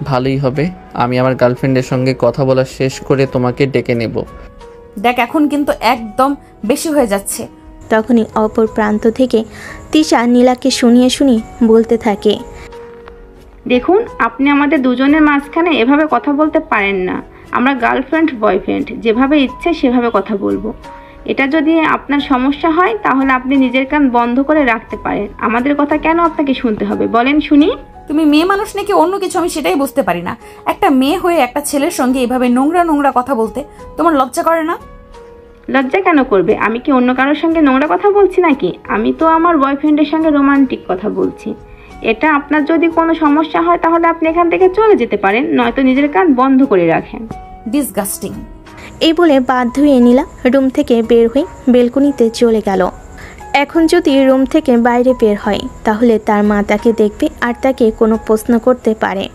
ভালোই হবে। আমি আমার গার্লফ্রেন্ডের সঙ্গে কথা বলা শেষ করে তোমাকে ডেকে নেব। দেখ, এখন কিন্তু একদম বেশি হয়ে যাচ্ছে। তখনই অপর প্রান্ত থেকে তিশা নীলাকে শুনিয়ে বলতে থাকে, দেখুন, আপনি আমাদের দুজনের মাঝখানে এভাবে কথা বলতে পারেন না। আমরা গার্লফ্রেন্ড বয়ফ্রেন্ড, যেভাবে ইচ্ছে সেভাবে কথা বলবো। এটা যদি আপনার সমস্যা হয় তাহলে আপনি নিজের কান বন্ধ করে রাখতে পারেন। আমাদের কথা কেন আপনাকে শুনতে হবে বলেন শুনি? তুমি মেয়ে মানুষ নাকি অন্য কিছু আমি সেটাই বুঝতে পারি না। একটা মেয়ে হয়ে একটা ছেলের সঙ্গে এভাবে নোংরা কথা বলতে তোমার লজ্জা করে না? লজ্জা কেন করবে? আমি কি অন্য কারোর সঙ্গে নোংরা কথা বলছি নাকি? আমি তো আমার বয়ফ্রেন্ডের সঙ্গে রোমান্টিক কথা বলছি। এটা আপনার যদি কোনো সমস্যা হয় তাহলে আপনি এখান থেকে চলে যেতে পারেন, নয়তো নিজের কান বন্ধ করে রাখেন। ডিসগাস্টিং। এই বলে বাধ্য হয়ে নীলা রুম থেকে বের হয়ে বেলকনিতে চলে গেল। এখন যদি রুম থেকে বাইরে বের হয় তাহলে তার মা তাকে দেখবে আর তাকে কোনো প্রশ্ন করতে পারে,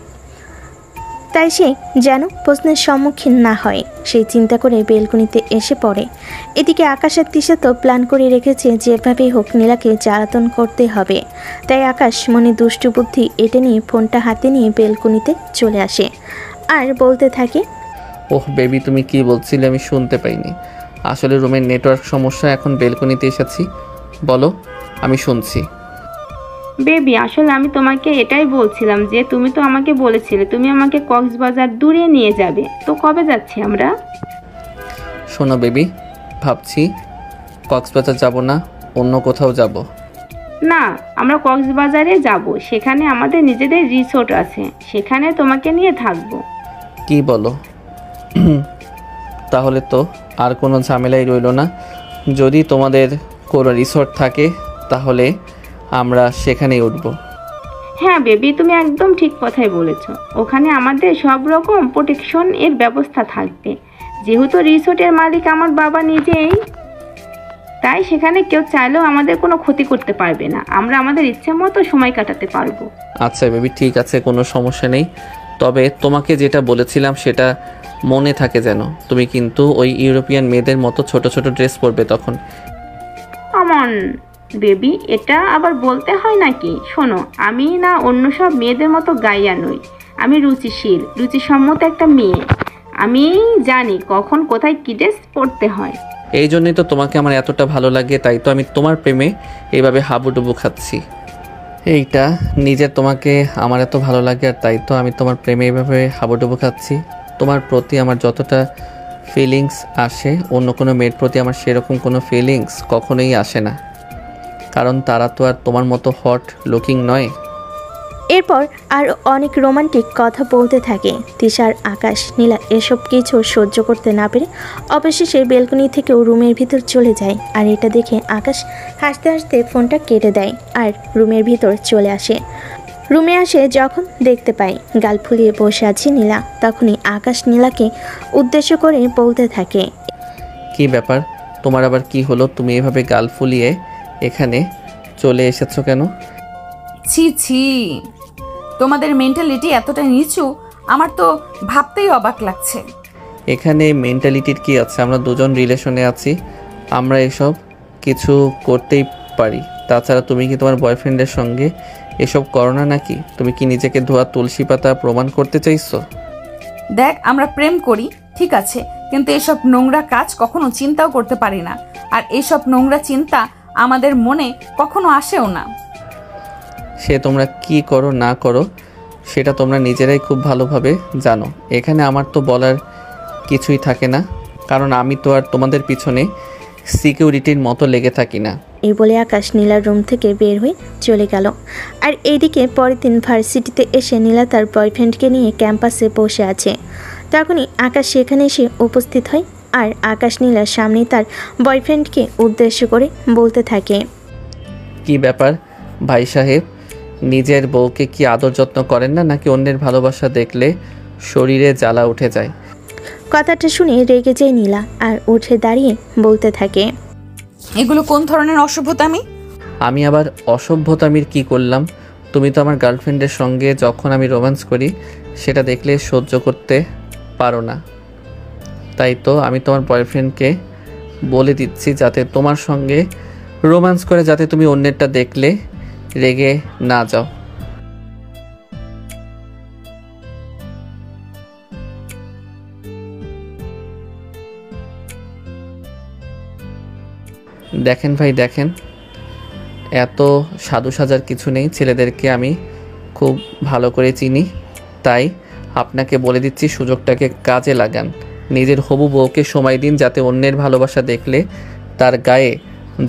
তাই সে যেন প্রশ্নের সম্মুখীন না হয় সেই চিন্তা করে বেলকনিতে এসে পড়ে। এদিকে আকাশের তিশা তো প্ল্যান করে রেখেছে যেভাবেই হোক নীলাকে জ্বালাতন করতে হবে। তাই আকাশ মনে দুষ্টু বুদ্ধি এঁটে নিয়ে ফোনটা হাতে নিয়ে বেলকনিতে চলে আসে আর বলতে থাকে, ওহ বেবি, তুমি কি বলছিলে আমি শুনতে পাইনি। আসলে রুমের নেটওয়ার্ক সমস্যা, এখন বেলকনিতে এসেছি। বলো, আমি শুনছি। বেবি, আসলে আমি তোমাকে এটাই বলছিলাম যে তুমি তো আমাকে বলেছিলে তুমি আমাকে কক্সবাজার দূরে নিয়ে যাবে। তো কবে যাচ্ছি আমরা? শোনো বেবি, ভাবছি কক্সবাজার যাব না, অন্য কোথাও যাব। না, আমরা কক্সবাজারে যাব। সেখানে আমাদের নিজেদের রিসোর্ট আছে, সেখানে তোমাকে নিয়ে থাকবো। কি বলো? তাহলে তো আর কোনো ঝামেলাই রইল না। যদি তোমাদের কোনো রিসোর্ট থাকে তাহলে আমরা সেখানেই উঠব। হ্যাঁ বেবি, তুমি একদম ঠিক কথাই বলেছো। ওখানে আমাদের সব রকম প্রোটেকশন এর ব্যবস্থা থাকবে। যেহেতু রিসোর্টের মালিক আমার বাবা নিজেই, তাই সেখানে কেউ চাইলেও আমাদের কোনো ক্ষতি করতে পারবে না। আমরা আমাদের ইচ্ছে মতো সময় কাটাতে পারবো। আচ্ছা বেবি, ঠিক আছে, কোনো সমস্যা নেই। তবে তোমাকে যেটা বলেছিলাম সেটা মনে থাকে যেন। তুমি কিন্তু ওই ইউরোপিয়ান মেয়েদের মতো ছোট ছোট ড্রেস পরবে তখন। অমন বেবি, এটা আবার বলতে হয় নাকি? শোনো, আমি না অন্য সব মেয়েদের মতো গাইয়া নই। আমি রুচিশীল, রুচিসম্মত একটা মেয়ে। আমি জানি কখন কোথায় কী ড্রেস পরতে হয়। এই জন্যই তো তোমাকে আমার এতটা ভালো লাগে, তাই তো আমি তোমার প্রেমে এইভাবে হাবুডুবু খাচ্ছি। এইটা নিজের তোমাকে আমার এত ভালো লাগে, আর তাই তো আমি তোমার প্রেমে এইভাবে হাবুডুবু খাচ্ছি। তোমার প্রতি আমার যতটা ফিলিংস আসে, অন্য কোনো মেয়ের প্রতি আমার সেরকম কোনো ফিলিংস কখনোই আসে না, কারণ তারা তো আর তোমার মতো হট লুকিং নয়। এরপর আর অনেক রোমান্টিক কথা বলতে থাকে তিশার আকাশ। নীলা এসব কিছু সহ্য করতে না পেরে অবশেষে বেলকনি থেকেও রুমের ভিতর চলে যায়। আর এটা দেখে আকাশ হাসতে হাসতে ফোনটা কেটে দেয় আর রুমের ভিতর চলে আসে। রুমে আসে যখন দেখতে পায় গাল ফুলিয়ে বসে আছে নীলা, তখনই আকাশ নীলাকে উদ্দেশ্য করে বলতে থাকে, কি ব্যাপার, তোমার আবার কি হলো? তুমি এভাবে গাল ফুলিয়ে এখানে চলে এসেছো কেন? ছি ছি, তোমাদের মেন্টালিটি এতটা নিচু, আমার তো ভাবতেই অবাক লাগছে। এখানে মেন্টালিটির কি আছে? আমরা দুজন রিলেশনে আছি, আমরা এসব কিছু করতেই পারি। তাছাড়া তুমি কি তোমার বয়ফ্রেন্ডের সঙ্গে এসব করো না নাকি? তুমি কি নিজেকে ধোয়া তুলসী পাতা প্রমাণ করতে চাইছো? দেখ, আমরা প্রেম করি ঠিক আছে, কিন্তু এসব নোংরা কাজ কখনো চিন্তাও করতে পারি না। আর এসব নোংরা চিন্তা আমাদের মনে কখনো আসেও না। সে তোমরা কি করো না করো সেটা তোমরা নিজেরাই খুব ভালোভাবে জানো। এখানে আমার তো বলার কিছুই থাকে না, কারণ আমি তো আর তোমাদের পিছনে সিকিউরিটির মতো লেগে থাকি না। এই বলে আকাশ নীলার রুম থেকে বের হয়ে চলে গেল। আর এইদিকে পরের দিন ভার্সিটিতে এসে নীলা তার বয়ফ্রেন্ডকে নিয়ে ক্যাম্পাসে বসে আছে। তখনই আকাশ সেখানে এসে উপস্থিত হয়। আর আকাশ নীলার সামনে তার বয়ফ্রেন্ডকে উদ্দেশ্য করে বলতে থাকে, কি ব্যাপার ভাই সাহেব, নিজের বউকে কি আদর যত্ন করেন না, নাকি অন্যের ভালোবাসা দেখলে শরীরে জ্বালা উঠে যায়? কথাটা শুনে রেগে যায় নীলা আর উঠে দাঁড়িয়ে বলতে থাকে, এগুলো কোন ধরনের অসভ্যতামি? আমি আবার অসভ্যতামির কি করলাম? তুমি তো আমার গার্লফ্রেন্ডের সঙ্গে যখন আমি রোম্যান্স করি সেটা দেখলে সহ্য করতে পারো না। তাই তো আমি তোমার বয়ফ্রেন্ডকে বলে দিচ্ছি যাতে তোমার সঙ্গে রোম্যান্স করে, যাতে তুমি অন্যেরটা দেখলে রেগে না যাও। দেখেন ভাই দেখেন, এত সাধু সাজার কিছু নেই। ছেলেদেরকে আমি খুব ভালো করে চিনি, তাই আপনাকে বলে দিচ্ছি সুযোগটাকে কাজে লাগান। নিজের হবু বউকে সময় দিন, যাতে অন্যের ভালোবাসা দেখলে তার গায়ে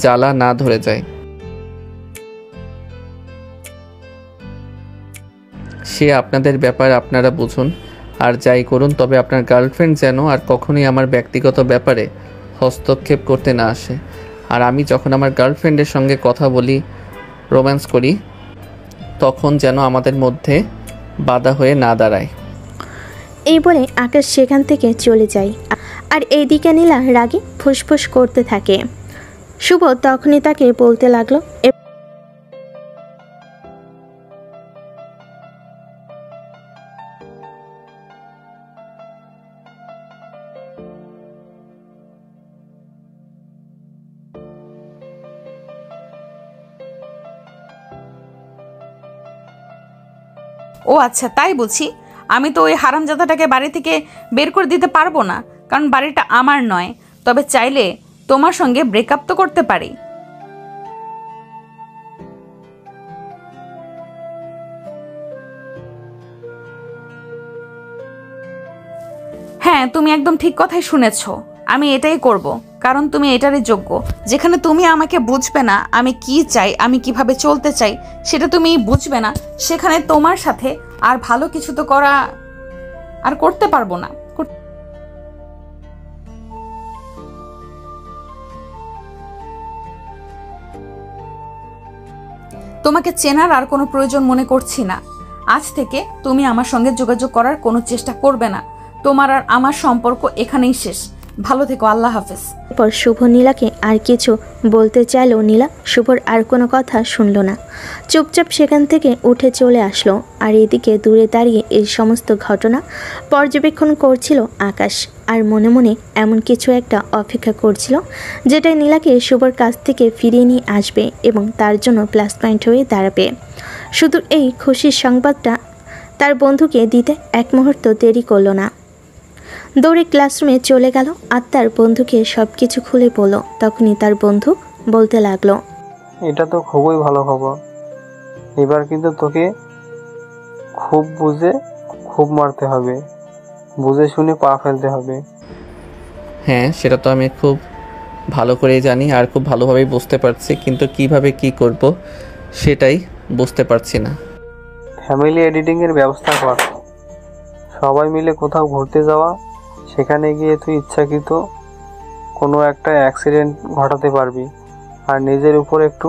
জ্বালা না ধরে যায়। সে আপনাদের ব্যাপার, আপনারা বুঝুন আর যাই করুন, তবে আপনার গার্লফ্রেন্ড যেন আর কখনোই আমার ব্যক্তিগত ব্যাপারে হস্তক্ষেপ করতে না আসে। আর আমি যখন আমার গার্লফ্রেন্ডের সঙ্গে কথা বলি, রোম্যান্স করি, তখন যেন আমাদের মধ্যে বাধা হয়ে না দাঁড়ায়। এই বলে আকাশ সেখান থেকে চলে যায়। আর এইদিকে নীলা রাগে ফুসফুস করতে থাকে। শুভ তখনই তাকে বলতে লাগলো, ও আচ্ছা, তাই বুঝি। আমি তো ওই হারামজাদাটাকে বাড়ি থেকে বের করে দিতে পারবো না, কারণ বাড়িটা আমার নয়। তবে চাইলে তোমার সঙ্গে ব্রেকআপ তো করতে পারি। হ্যাঁ, তুমি একদম ঠিক কথাই শুনেছ। আমি এটাই করব, কারণ তুমি এটারই যোগ্য। যেখানে তুমি আমাকে বুঝবে না আমি কি চাই, আমি কিভাবে চলতে চাই সেটা তুমি বুঝবে না, সেখানে তোমার সাথে আর ভালো কিছু তো করা আর করতে পারবো না। তোমাকে চেনার আর কোনো প্রয়োজন মনে করছি না। আজ থেকে তুমি আমার সঙ্গে যোগাযোগ করার কোনো চেষ্টা করবে না। তোমার আর আমার সম্পর্ক এখানেই শেষ। ভালো থেকো, আল্লাহ হাফেজ। এরপর শুভ নীলাকে আর কিছু বলতে চাইলেও নীলা শুভর আর কোনো কথা শুনল না। চুপচাপ সেখান থেকে উঠে চলে আসলো। আর এদিকে দূরে দাঁড়িয়ে এই সমস্ত ঘটনা পর্যবেক্ষণ করছিল আকাশ, আর মনে মনে এমন কিছু একটা অপেক্ষা করছিল যেটা নীলাকে শুভর কাছ থেকে ফিরিয়ে নিয়ে আসবে এবং তার জন্য প্লাস পয়েন্ট হয়ে দাঁড়াবে। শুধু এই খুশির সংবাদটা তার বন্ধুকে দিতে এক মুহূর্ত দেরি করল না। দৌড়ে ক্লাসরুমে চলে গেল আর তার বন্ধুকে সব কিছু খুলে বলল। তখনই তার বন্ধু বলতে লাগলো, এটা তো খুবই ভালো খবর। এবার কিন্তু তোকে খুব বুঝে খুব মারতে হবে, বুঝে শুনে পা ফেলতে হবে। হ্যাঁ, সেটা তো আমি খুব ভালো করেই জানি আর খুব ভালোভাবেই বুঝতে পারছি, কিন্তু কিভাবে কি করব সেটাই বুঝতে পারছি না। ফ্যামিলি এডিটিংয়ের ব্যবস্থা কর, সবাই মিলে কোথাও ঘুরতে যাওয়া, সেখানে গিয়ে তুই ইচ্ছাকৃত কোনো একটা অ্যাক্সিডেন্ট ঘটাতে পারবি আর নিজের উপর একটু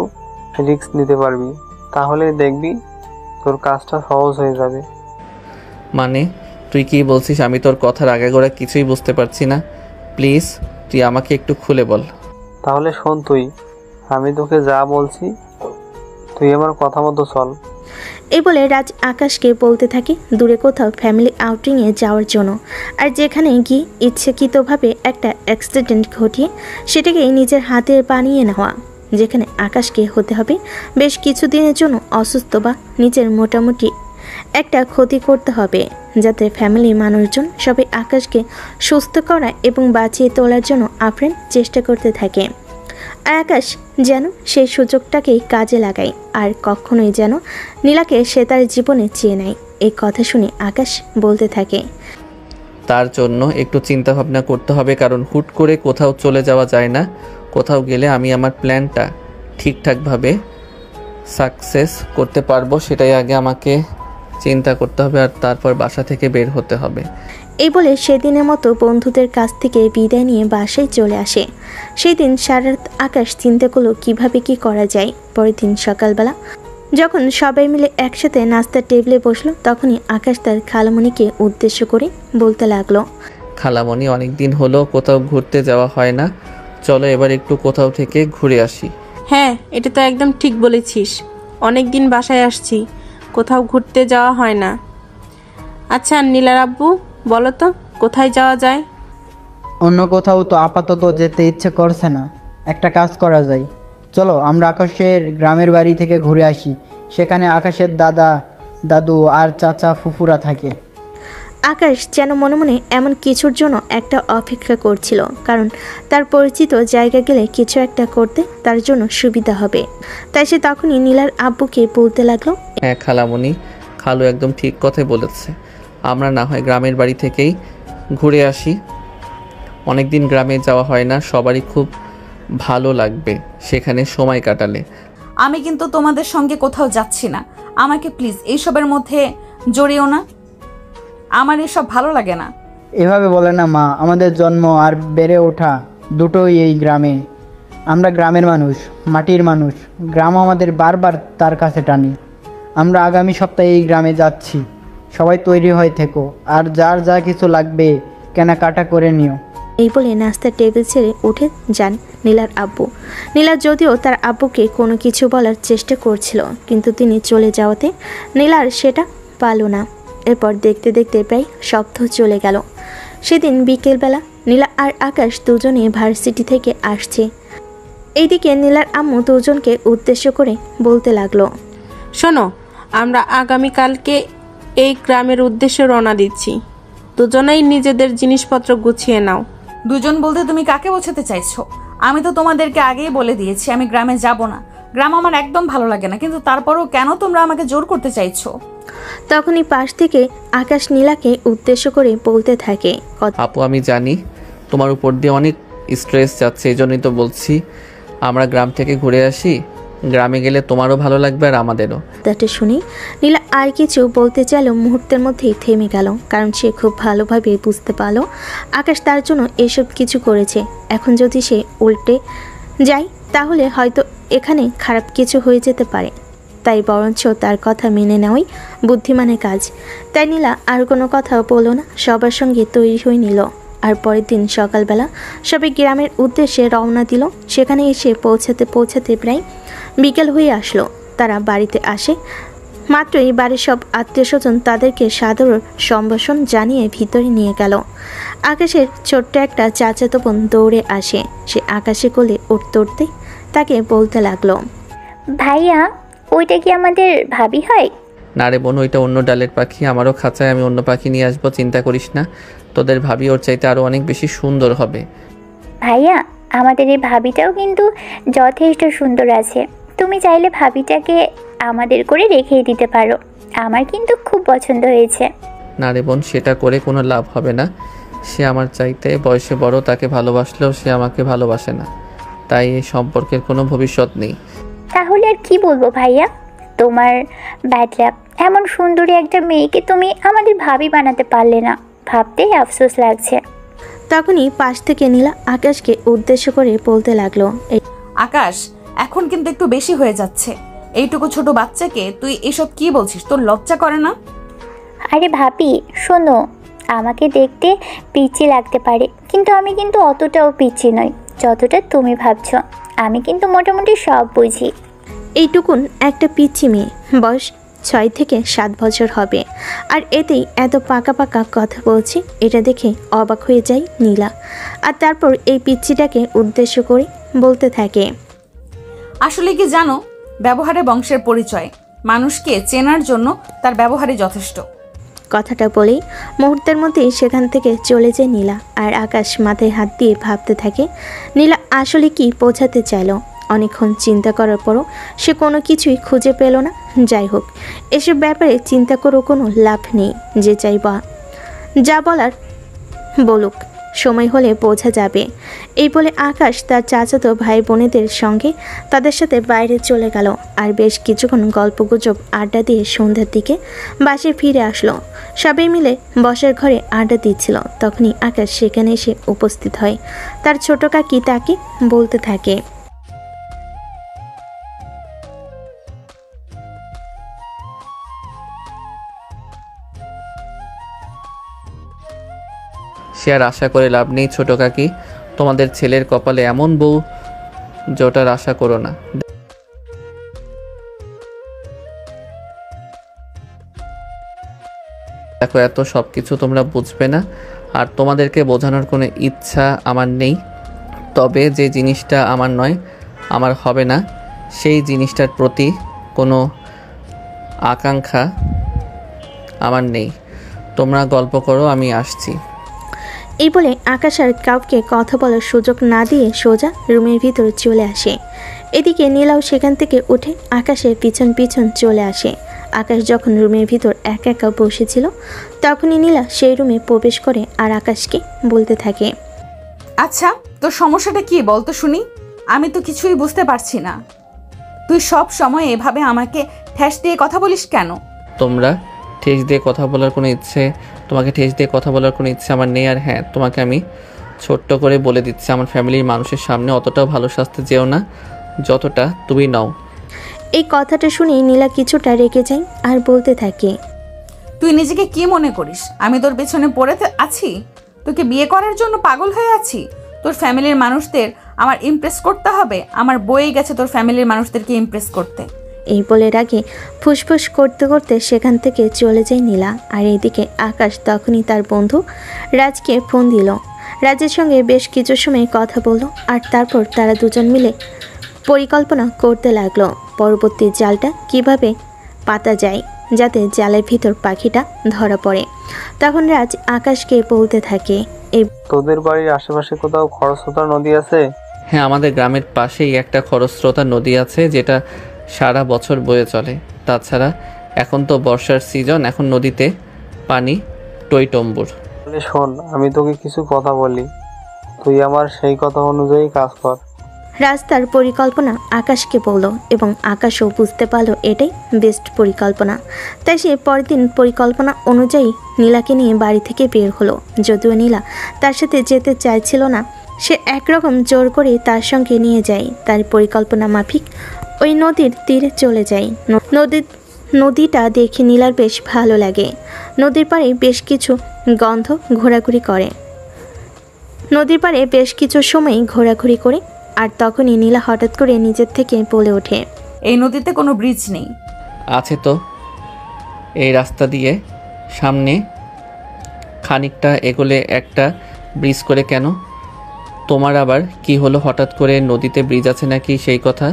রিস্ক নিতে পারবি, তাহলে দেখবি তোর কাজটা সহজ হয়ে যাবে। মানে তুই কি বলছিস? আমি তোর কথার আগাগোড়া কিছুই বুঝতে পারছি না। প্লিজ তুই আমাকে একটু খুলে বল। তাহলে শোন, আমি তোকে যা বলছি তুই আমার কথা মতো চল। এই বলে রাজ আকাশকে বলতে থাকে দূরে কোথাও ফ্যামিলি আউটিংয়ে যাওয়ার জন্য। আর যেখানে গিয়ে ইচ্ছাকৃতভাবে একটা অ্যাক্সিডেন্ট ঘটিয়ে সেটাকে নিজের হাতে বানিয়ে নেওয়া, যেখানে আকাশকে হতে হবে বেশ কিছুদিনের জন্য অসুস্থ বা নিজের মোটামুটি একটা ক্ষতি করতে হবে, যাতে ফ্যামিলির মানুষজন সবাই আকাশকে সুস্থ করা এবং বাঁচিয়ে তোলার জন্য আপ্রাণ চেষ্টা করতে থাকে। আর আকাশ যেন সেই সুযোগটাকেই কাজে লাগায় আর কখনোই যেন নীলাকে সে তার জীবনে চেয়ে নেয়। এই কথা শুনে আকাশ বলতে থাকে, তার জন্য একটু চিন্তা ভাবনা করতে হবে, কারণ হুট করে কোথাও চলে যাওয়া যায় না। কোথাও গেলে আমি আমার প্ল্যানটা ঠিকঠাকভাবে সাকসেস করতে পারবো, সেটাই আগে আমাকে চিন্তা করতে হবে আর তারপর বাসা থেকে বের হতে হবে। এই বলে সেদিনের মতো বন্ধুদের কাছ থেকে বিদায় নিয়ে বাসায় চলে আসে। সেই দিন সারা রাত আকাশ চিন্তা করলো কিভাবে কি করা যায়। পরের দিন সকালবেলা যখন সবাই মিলে একসাথে নাস্তার টেবিলে বসলো, তখনই আকাশ তার খালামণিকে উদ্দেশ্য করে বলতে লাগলো, খালামণি, অনেক দিন হলো কোথাও ঘুরতে যাওয়া হয় না, চলো এবার একটু কোথাও থেকে ঘুরে আসি। হ্যাঁ, এটা তো একদম ঠিক বলেছিস। অনেক দিন বাসায় আসছি, কোথাও ঘুরতে যাওয়া হয় না। আচ্ছা নীলার আব্বু, বলো তো কোথায় যাওয়া যায়? অন্য কোথাও তো আপাতত যেতে ইচ্ছে করছে না। একটা কাজ করা যায়, চলো আমরা আকাশের গ্রামের বাড়ি থেকে ঘুরে আসি। সেখানে আকাশের দাদা দাদু আর চাচা ফুফুরা থাকে। আকাশ যেন মনে মনে এমন কিছুর জন্য একটা অপেক্ষা করছিল, কারণ তার পরিচিত জায়গা গেলে কিছু একটা করতে তার জন্য সুবিধা হবে। তাই সে তখনই নীলার আব্বুকে বলতে লাগলো, হ্যাঁ খালামণি, খালু একদম ঠিক কথাই বলেছে। আমরা না হয় গ্রামের বাড়ি থেকেই ঘুরে আসি। অনেক দিন গ্রামে যাওয়া হয় না, সবারই খুব ভালো লাগবে সেখানে সময় কাটালে। আমি কিন্তু তোমাদের সঙ্গে কোথাও যাচ্ছি না। আমাকে প্লিজ এইসবের মধ্যে জড়িও না, আমার এসব ভালো লাগে না। এভাবে বলে না মা, আমাদের জন্ম আর বেড়ে ওঠা দুটোই এই গ্রামে। আমরা গ্রামের মানুষ, মাটির মানুষ। গ্রাম আমাদের বারবার তার কাছে টানি। আমরা আগামী সপ্তাহে এই গ্রামে যাচ্ছি, সবাই তৈরি হয়ে থেকো, আর যার যা কিছু লাগবে কেনাকাটা করে নিও। এই বলে নাস্তার টেবিল ছেড়ে উঠে যান নীলার আব্বু। নীলা যদিও তার আব্বুকে কোনো কিছু বলার চেষ্টা করছিল, কিন্তু তিনি চলে যাওয়াতে নীলার সেটা পারল না। এরপর দেখতে দেখতে প্রায় সপ্তাহ চলে গেল। সেদিন বিকেলবেলা নীলা আর আকাশ দুজনে ভার্সিটি থেকে আসছে। এইদিকে নীলার আম্মু দুজনকে উদ্দেশ্য করে বলতে লাগলো, শোনো, আমরা আগামীকালকে এই গ্রামের উদ্দেশ্যে রওনা দিচ্ছি। দুজনেই নিজেদের জিনিসপত্র গুছিয়ে নাও। দুজন বলতে তুমি কাকে বোঝাতে চাইছো? আমি তো তোমাদেরকে আগেই বলে দিয়েছি আমি গ্রামে যাব না। গ্রাম আমার একদম ভালো লাগে না, কিন্তু তারপরেও কেন তোমরা আমাকে জোর করতে চাইছো? তখনই পাশ থেকে আকাশ নীলাকে উদ্দেশ্য করে বলতে থাকে, আপু, আমি জানি তোমার উপর দিয়ে অনেক স্ট্রেস যাচ্ছে, এই জন্যই তো বলছি আমরা গ্রাম থেকে ঘুরে আসি। গ্রামে গেলে তোমারও ভালো লাগবে আর আমাদেরও। কথাটা শুনে নীলা আর কিছু বলতে চাইলেও মুহূর্তের মধ্যেই থেমে গেল, কারণ সে খুব ভালোভাবে বুঝতে পারল আকাশ তার জন্য এসব কিছু করেছে। এখন যদি সে উল্টে যায় তাহলে হয়তো এখানে খারাপ কিছু হয়ে যেতে পারে, তাই বরঞ্চ তার কথা মেনে নেওয়াই বুদ্ধিমানের কাজ। তাই নীলা আর কোনো কথাও বলল না, সবার সঙ্গে তৈরি হয়ে নিল। আর পরের দিন সকালবেলা সবাই গ্রামের উদ্দেশ্যে রওনা দিল। সেখানে এসে পৌঁছাতে প্রায় বিকেল হয়ে আসলো। তারা বাড়িতে আসে মাত্রই বাড়ির সব আত্মীয় স্বজন তাদেরকে সাদর সম্ভাষণ জানিয়ে ভিতরে নিয়ে গেল। আকাশের ছোট্ট একটা চাচাতো বোন দৌড়ে আসে। সে আকাশে কোলে উঠতে তাকে বলতে লাগলো, ভাইয়া ওইটা কি আমাদের ভাবি হয়? না রে বোন, ওইটা অন্য ডালের পাখি। আমারও খাঁচায় আমি অন্য পাখি নিয়ে আসবো, চিন্তা করিস না। তোদের ভাবি ওর চাইতে আরও অনেক বেশি সুন্দর হবে। ভাইয়া আমাদের এই ভাবিটাও কিন্তু যথেষ্ট সুন্দর আছে, তুমি চাইলে ভাবিটাকে আমাদের করে রেখেই দিতে পারো, আমার কিন্তু খুব পছন্দ হয়েছে। না রে বোন, সেটা করে কোনো লাভ হবে না। সে আমার চাইতে বয়সে বড়, তাকে ভালোবাসলেও সে আমাকে ভালোবাসে না, তাই এই সম্পর্কের কোনো ভবিষ্যৎ নেই। তাহলে আর কি বলবো ভাইয়া, তোমার ব্যাড লাক, এমন সুন্দরী একটা মেয়েকে তুমি আমাদের ভাবি বানাতে পারলে না, ভাবতেই আফসোস লাগছে। তখনই পাশ থেকে নীলা আকাশকে উদ্দেশ্য করে বলতে লাগলো, আকাশ, এখন কিন্তু একটু বেশি হয়ে যাচ্ছে। এইটুকু ছোট বাচ্চাকে তুই এসব কি বলছিস? তোর লজ্জা করে না? আরে ভাবি শোনো, আমাকে দেখতে পিচ্চি লাগতে পারে, কিন্তু আমি কিন্তু অতটাও পিচ্চি নই যতটা তুমি ভাবছো। আমি কিন্তু মোটামুটি সব বুঝি। এইটুকুন একটা পিচ্চি মেয়ে, বয়স 6 থেকে 7 বছর হবে, আর এতেই এত পাকা কথা বলছে। এটা দেখে অবাক হয়ে যায় নীলা। আর তারপর এই পিচ্চিটাকে উদ্দেশ্য করে বলতে থাকে, আসলে কি জানো, ব্যবহারে বংশের পরিচয়। মানুষকে চেনার জন্য তার ব্যবহারই যথেষ্ট। কথাটা বলেই মুহূর্তের মধ্যেই সেখান থেকে চলে যায় নীলা। আর আকাশ মাথায় হাত দিয়ে ভাবতে থাকে নীলা আসলে কি বোঝাতে চাইল। অনেকক্ষণ চিন্তা করার পরও সে কোনো কিছুই খুঁজে পেল না। যাই হোক, এসব ব্যাপারে চিন্তা করেও কোনো লাভ নেই। যে চাইবা যা বলার বলুক, সময় হলে বোঝা যাবে। এই বলে আকাশ তার চাচাতো ভাই বোনেদের সঙ্গে তাদের সাথে বাইরে চলে গেল। আর বেশ কিছুক্ষণ গল্পগুজব আড্ডা দিয়ে সন্ধ্যার দিকে বাসে ফিরে আসলো। সবাই মিলে বসার ঘরে আড্ডা দিচ্ছিল। তখনই আকাশ সেখানে এসে উপস্থিত হয়। তার ছোট কাকি তাকে বলতে থাকে, সে আর আশা করে লাভ নেই ছোট কাকি, তোমাদের ছেলের কপালে এমন বউ যেটার আশা করো না। দেখো, এত সব কিছু তোমরা বুঝবে না, আর তোমাদেরকে বোঝানোর কোনো ইচ্ছা আমার নেই। তবে যে জিনিসটা আমার নয়, আমার হবে না, সেই জিনিসটার প্রতি কোনো আকাঙ্ক্ষা আমার নেই। তোমরা গল্প করো, আমি আসছি। এই বলে আকাশ আর কাউকে কথা বলার সুযোগ না দিয়ে সোজা রুমের ভিতরে চলে আসে। এদিকে নীলাও সেখান থেকে উঠে আকাশের পিছন চলে আসে। আকাশ যখন রুমের ভিতর একা একা বসেছিল তখনই নীলা সেই রুমে প্রবেশ করে আর আকাশকে বলতে থাকে, আচ্ছা, তোর সমস্যাটা কি বলতো শুনি? আমি তো কিছুই বুঝতে পারছি না। তুই সব সময় এভাবে আমাকে ঠেস দিয়ে কথা বলিস কেন? তোমাকে ঠেস দিয়ে কথা বলার কোনো ইচ্ছে আমার নেই। আর হ্যাঁ, তোমাকে আমি ছোট্ট করে বলে দিচ্ছি, আমার ফ্যামিলির মানুষের সামনে অতটাও ভালো সাজতে যেও না যতটা তুমি নাও। এই কথাটা শুনে নীলা কিছুটা রেগে যায় আর বলতে থাকে, তুই নিজেকে কি মনে করিস? আমি তোর পেছনে পড়ে আছি? তোকে বিয়ে করার জন্য পাগল হয়ে আছি? তোর ফ্যামিলির মানুষদের আমার ইমপ্রেস করতে হবে? আমার বয়ে গেছে তোর ফ্যামিলির মানুষদেরকে ইমপ্রেস করতে। এই বলে রাগে ফুসফুস করতে করতে সেখান থেকে চলে যায় নীলা। আর এদিকে আকাশ তখনই তার বন্ধু রাজকে ফোন দিল। রাজের সঙ্গে বেশ কিছু সময় কথা বলল। আর তারপর তারা দুজন মিলে পরিকল্পনা করতে লাগলো পরবর্তী জালটা কিভাবে পাতা যায় যাতে জালের ভিতর পাখিটা ধরা পড়ে। তখন রাজ আকাশকে বলতে থাকে, এই তোদের বাড়ির আশেপাশে কোথাও খরস্রোতা নদী আছে? হ্যাঁ, আমাদের গ্রামের পাশেই একটা খরস্রোতা নদী আছে যেটা সারা বছর বয়ে চলে। তাছাড়া এখন তো বর্ষার সিজন, এখন নদীতে পানি টইটম্বুর। শোন, আমি তোকে কিছু কথা বলি। তুই আমার সেই কথা অনুযায়ী কাজ কর। রাস্তার পরিকল্পনা আকাশকে বলল এবং আকাশও বুঝতে পারলো এটাই বেস্ট পরিকল্পনা। তাই সে পরের দিন পরিকল্পনা অনুযায়ী নীলাকে নিয়ে বাড়ি থেকে বের হলো। যদিও নীলা তার সাথে যেতে চাইছিল না, সে একরকম জোর করে তার সঙ্গে নিয়ে যায়। তার পরিকল্পনা মাফিক ওই নদীর তীরে চলে যায়। নদীটা দেখে নীলার বেশ ভালো লাগে। নদীর পাড়ে বেশ কিছু গন্ধ ঘোরাঘুরি করে। নদীর পাড়ে বেশ কিছু সময় ঘোরাঘুরি করে আর তখনই নীলা হঠাৎ করে নিজের থেকে বলে ওঠে, এই নদীতে কোনো ব্রিজ নেই। আছে তো, এই রাস্তা দিয়ে সামনে খানিকটা এগোলে একটা ব্রিজ করে। কেন তোমার আবার কি হলো? হঠাৎ করে নদীতে ব্রিজ আছে নাকি সেই কথা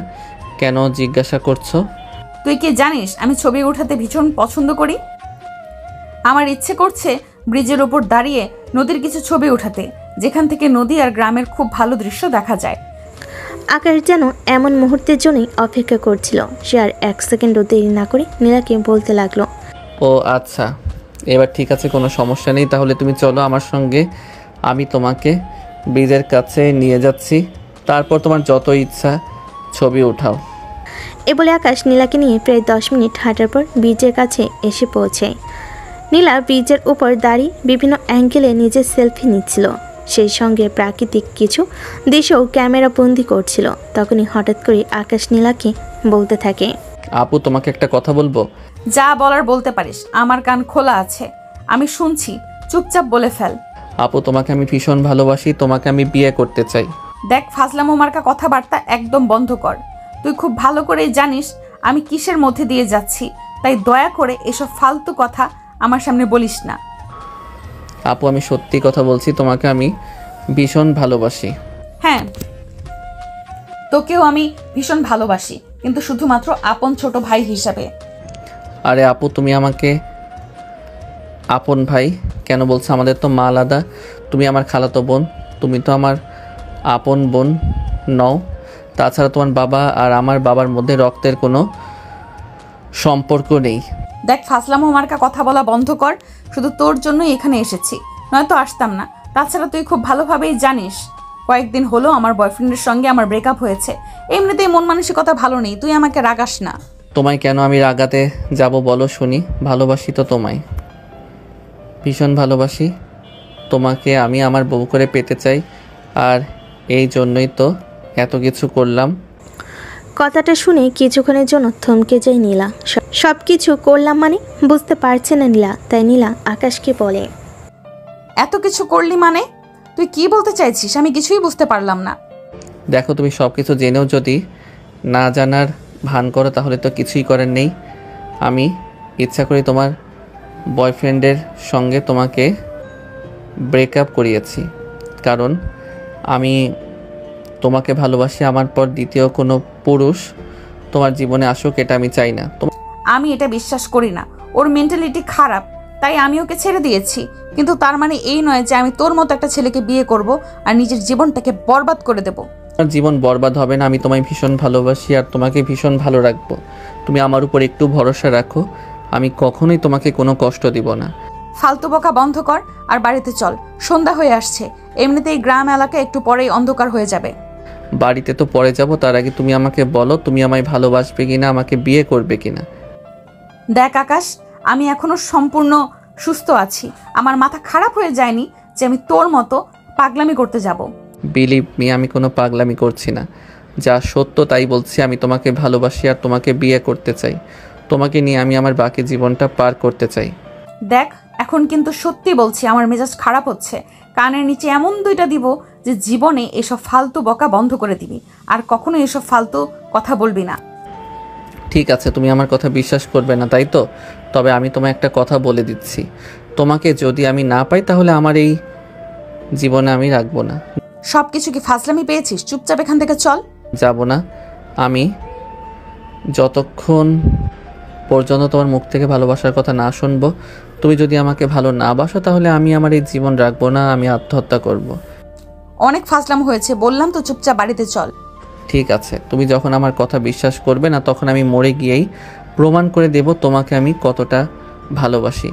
কেন জিজ্ঞাসা করছো? তুই কি জানিস আমি ছবি ওঠাতে ভীষণ পছন্দ করি? আমার ইচ্ছে করছে ব্রিজের ওপর দাঁড়িয়ে নদীর কিছু ছবি ওঠাতে, যেখান থেকে নদী আর গ্রামের খুব ভালো দৃশ্য দেখা যায়। আকাশ যেন এমন মুহূর্তের জন্যই অপেক্ষা করছিল। সে আর এক সেকেন্ডও দেরি না করে নীলাকে বলতে লাগলো, ও আচ্ছা, এবার ঠিক আছে, কোনো সমস্যা নেই। তাহলে তুমি চলো আমার সঙ্গে, আমি তোমাকে ব্রিজের কাছে নিয়ে যাচ্ছি, তারপর তোমার যত ইচ্ছা ছবি উঠাও। এ বলে আকাশ নীলাকে নিয়ে প্রায় 10 মিনিট হাঁটার পর ব্রিজের কাছে এসে পৌঁছায়। নীলা ব্রিজের উপর দাঁড়িয়ে বিভিন্ন অ্যাঙ্গেলে নিজের সেলফি নিচ্ছিল, সেই সঙ্গে প্রাকৃতিক কিছু দৃশ্যও ক্যামেরা বন্দি করছিল। তখনই হঠাৎ করে আকাশ নীলাকে বলতে থাকে, আপু তোমাকে একটা কথা বলবো। যা বলার বলতে পারিস, আমার কান খোলা আছে, আমি শুনছি, চুপচাপ বলে ফেল। আপু তোমাকে আমি ভীষণ ভালোবাসি, তোমাকে আমি বিয়ে করতে চাই। দেখ ফাজলামো মার্কা কথাবার্তা একদম বন্ধ কর। তুই খুব ভালো করেই জানিস আমি কিসের মধ্যে দিয়ে যাচ্ছি, তাই দয়া করে এসব ফালতু কথা আমার সামনে বলিস না। আপু আমি সত্যি কথা বলছি, তোমাকে আমি ভীষণ ভালোবাসি। হ্যাঁ, তোকেও আমি ভীষণ ভালোবাসি, কিন্তু শুধুমাত্র আপন ছোট ভাই হিসাবে। আরে আপু তুমি আমাকে আপন ভাই কেন বলছো? আমাদের তো মা আলাদা, তুমি আমার খালাতো বোন, তুমি তো আমার আপন বোন নও। তাছাড়া তোমার বাবা আর আমার বাবার মধ্যে রক্তের কোনো সম্পর্ক নেই। দেখ ফাজলামো মার্কা কথা বলা বন্ধ কর, শুধু তোর জন্যই এখানে এসেছি, নয়তো আসতাম না। তাছাড়া তুই খুব ভালোভাবেই জানিস কয়েকদিন হলো আমার বয়ফ্রেন্ডের সঙ্গে আমার ব্রেকআপ হয়েছে। এমনিতেই মন মানসিকতা ভালো নেই, তুই আমাকে রাগাস না। তোমায় কেন আমি রাগাতে যাব বলো শুনি? ভালোবাসি তো তোমায়, ভীষণ ভালোবাসি তোমাকে, আমি আমার বউ করে পেতে চাই, আর এই জন্যই তো এত কিছু করলাম। কথাটা শুনে কিছুক্ষণের জন্য থমকে যায় নীলা। সব কিছু করলাম মানে বুঝতে পারছে না নীলা, তাই নীলা আকাশকে বলে, এত কিছু করলি মানে তুই কি বলতে চাইছিস? আমি কিছুই বুঝতে পারলাম না। দেখো তুমি সব কিছু জেনেও যদি না জানার ভান করো তাহলে তো কিছুই করার নেই। আমি ইচ্ছা করি তোমার বয়ফ্রেন্ডের সঙ্গে তোমাকে ব্রেকআপ করিয়েছি, কারণ আমি তোমাকে ভালোবাসি। আমার পর দ্বিতীয় কোনো পুরুষ তোমার জীবনে আসুক, এটা আমি চাই না। আমি এটা বিশ্বাস করি না, ওর মেন্টালিটি খারাপ, তাই আমি ওকে ছেড়ে দিয়েছি। কিন্তু তার মানে এই নয় যে আমি তোর মতো একটা ছেলেকে বিয়ে করব আর নিজের জীবনটাকে বরবাদ করে দেব। তোমার জীবন বরবাদ হবে না, আমি তোমায় ভীষণ ভালোবাসি আর তোমাকে ভীষণ ভালো রাখবো। তুমি আমার উপর একটু ভরসা রাখো, আমি কখনোই তোমাকে কোনো কষ্ট দিব না। ফালতু বকা বন্ধ কর আর বাড়িতে চল, সন্ধ্যা হয়ে আসছে। এমনিতেই গ্রাম এলাকা একটু পরেই অন্ধকার হয়ে যাবে। বাড়িতে তো পরে যাব, তার আগে তুমি আমাকে বলো তুমি আমায় ভালোবাসবে কিনা, আমাকে বিয়ে করবে কিনা। দেখ আকাশ, আমি এখনো সম্পূর্ণ সুস্থ আছি, আমার মাথা খারাপ হয়ে যায়নি যে আমি তোর মতো পাগলামি করতে যাব। বিলিভ মি, আমি কোনো পাগলামি করছি না, যা সত্য তাই বলছি। আমি তোমাকে ভালোবাসি আর তোমাকে বিয়ে করতে চাই, তোমাকে নিয়ে আমি আমার বাকি জীবনটা পার করতে চাই। দেখ এখন কিন্তু সত্যি বলছি, আমার মেজাজ খারাপ হচ্ছে। কানের নিচে এমন দুইটা দিব যে জীবনে এসব ফালতু বকা বন্ধ করে দিবি, আর কখনো এসব ফালতু কথা বলবি না। ঠিক আছে, তুমি আমার কথা বিশ্বাস করবে না তাই তো? তবে আমি তোমায় একটা কথা বলে দিচ্ছি, তোমাকে যদি আমি না পাই তাহলে আমার এই জীবনে আমি রাখবো না। সব কিছু কি ফাজলামি পেয়েছিস? চুপচাপ এখান থেকে চল। যাব না, আমি যতক্ষণ পর্যন্ত তোমার মুখ থেকে ভালোবাসার কথা না শুনবো। তুমি যদি আমাকে ভালো না বাসো তাহলে আমি আমার এই জীবন রাখবো না, আমি আত্মহত্যা করব। অনেক ফাজলাম হয়েছে, বললাম তো চুপচাপ বাড়িতে চল। ঠিক আছে, তুমি যখন আমার কথা বিশ্বাস করবে না তখন আমি মরে গিয়েই প্রমাণ করে দেব তোমাকে আমি কতটা ভালোবাসি।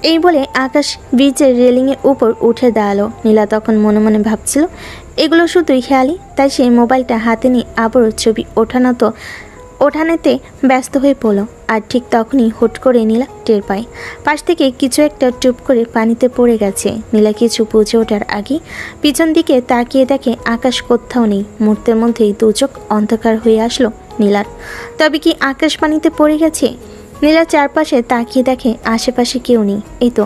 এই বলে আকাশ ব্রিজের রেলিংয়ের উপর উঠে দাঁড়ালো। নীলা তখন মনে মনে ভাবছিল এগুলো শুধুই খেয়ালি, তাই সেই মোবাইলটা হাতে নিয়ে আবারও ছবি ওঠানেতে ব্যস্ত হয়ে পড়ল। আর ঠিক তখনই হুট করে নীলা টের পায় পাশ থেকে কিছু একটা টুপ করে পানিতে পড়ে গেছে। নীলা কিছু বুঝে ওঠার আগে পিছন দিকে তাকিয়ে দেখে আকাশ কোথাও নেই। মুহূর্তের মধ্যেই দু চোখ অন্ধকার হয়ে আসলো নীলার। তবে কি আকাশ পানিতে পড়ে গেছে? নীলা চারপাশে তাকিয়ে দেখে আশেপাশে কেউ নেই। এই তো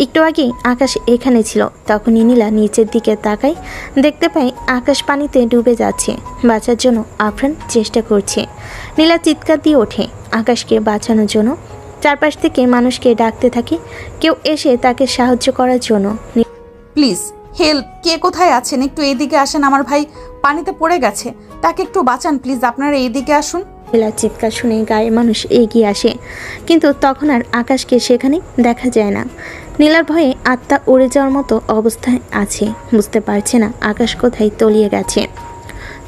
একটু আগেই আকাশ এখানে ছিল। তখনই নীলা নিচের দিকে তাকায়, দেখতে পায় আকাশ পানিতে ডুবে যাচ্ছে। বাঁচার জন্য আপ্রাণ চেষ্টা করছে। নীলা চিৎকার দিয়ে ওঠে আকাশকে বাঁচানোর জন্য। চারপাশ থেকে মানুষকে ডাকতে থাকে কেউ এসে তাকে সাহায্য করার জন্য। প্লিজ হেল্প, কে কোথায় আছেন? একটু এইদিকে আসেন, আমার ভাই পানিতে পড়ে গেছে, তাকে একটু বাঁচান প্লিজ, আপনারা এইদিকে আসুন। নীলার চিৎকার শুনে গায়ের মানুষ এগিয়ে আসে, কিন্তু তখন আর আকাশকে সেখানে দেখা যায় না। নীলার ভয়ে আত্মা উড়ে যাওয়ার মতো অবস্থায় আছে, বুঝতে পারছে না আকাশ কোথায় তলিয়ে গেছে।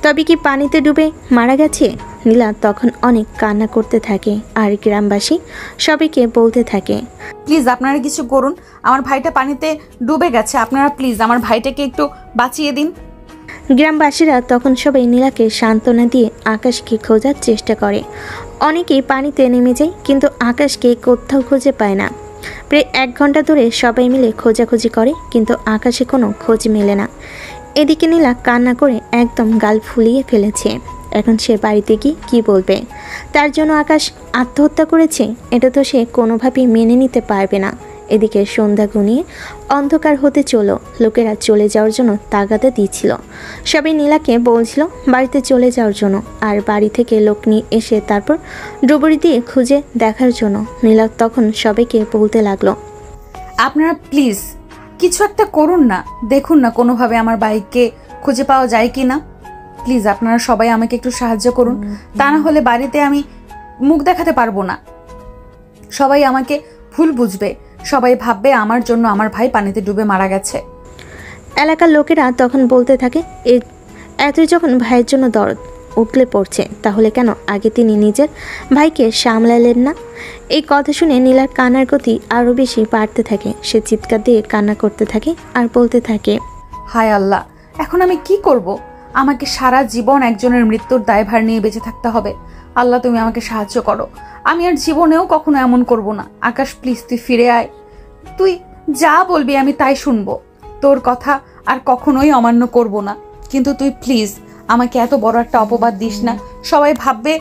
তবে কি পানিতে ডুবে মারা গেছে? নীলা তখন অনেক কান্না করতে থাকে আর গ্রামবাসী সবাইকে বলতে থাকে, প্লিজ আপনারা কিছু করুন, আমার ভাইটা পানিতে ডুবে গেছে, আপনারা প্লিজ আমার ভাইটাকে একটু বাঁচিয়ে দিন। গ্রামবাসীরা তখন সবাই নীলাকে সান্ত্বনা দিয়ে আকাশকে খোঁজার চেষ্টা করে। অনেকেই পানিতে নেমে যায়, কিন্তু আকাশকে কোথাও খুঁজে পায় না। প্রায় 1 ঘন্টা ধরে সবাই মিলে খোঁজাখুঁজি করে, কিন্তু আকাশে কোনো খোঁজ মেলে না। এদিকে নীলা কান্না করে একদম গাল ফুলিয়ে ফেলেছে। এখন সে বাড়িতে গিয়ে কী বলবে? তার জন্য আকাশ আত্মহত্যা করেছে, এটা তো সে কোনোভাবেই মেনে নিতে পারবে না। এদিকে সন্ধ্যা ঘনিয়ে অন্ধকার হতে চলো। লোকেরা চলে যাওয়ার জন্য তাগাদা দিচ্ছিল। সবাই নীলাকে বলছিল বাড়িতে চলে যাওয়ার জন্য, আর বাড়ি থেকে লোক নিয়ে এসে তারপর ডুবুরি দিয়ে খুঁজে দেখার জন্য। নীলা তখন সবাইকে বলতে লাগলো, আপনারা প্লিজ কিছু একটা করুন না, দেখুন না কোনোভাবে আমার বাইককে খুঁজে পাওয়া যায় কি না। প্লিজ আপনারা সবাই আমাকে একটু সাহায্য করুন, তা না হলে বাড়িতে আমি মুখ দেখাতে পারবো না। সবাই আমাকে ভুল বুঝবে, সবাই ভাববে আমার জন্য আমার ভাই পানিতে ডুবে মারা গেছে। এলাকার লোকেরা তখন বলতে থাকে, এতই যখন ভাইয়ের জন্য দরদ উঠলে পড়ছে, তাহলে কেন আগে তিনি নিজের ভাইকে সামলালেন না? এই কথা শুনে নীলার কান্নার গতি আরও বেশি বাড়তে থাকে। সে চিৎকার দিয়ে কান্না করতে থাকে আর বলতে থাকে, হায় আল্লাহ, এখন আমি কি করব? আমাকে সারা জীবন একজনের মৃত্যুর দায়ভার নিয়ে বেঁচে থাকতে হবে। আল্লাহ তুমি আমাকে সাহায্য করো, আমি আর জীবনেও কখনো এমন করব না। আকাশ প্লিজ তুই ফিরে আয়, তুই যা বলবি আমি তাই শুনবো, তোর কথা আর কখনোই অমান্য করব না। কিন্তু তুই প্লিজ আমাকে এত বড় একটা অপবাদ দিস না, সবাই ভাববে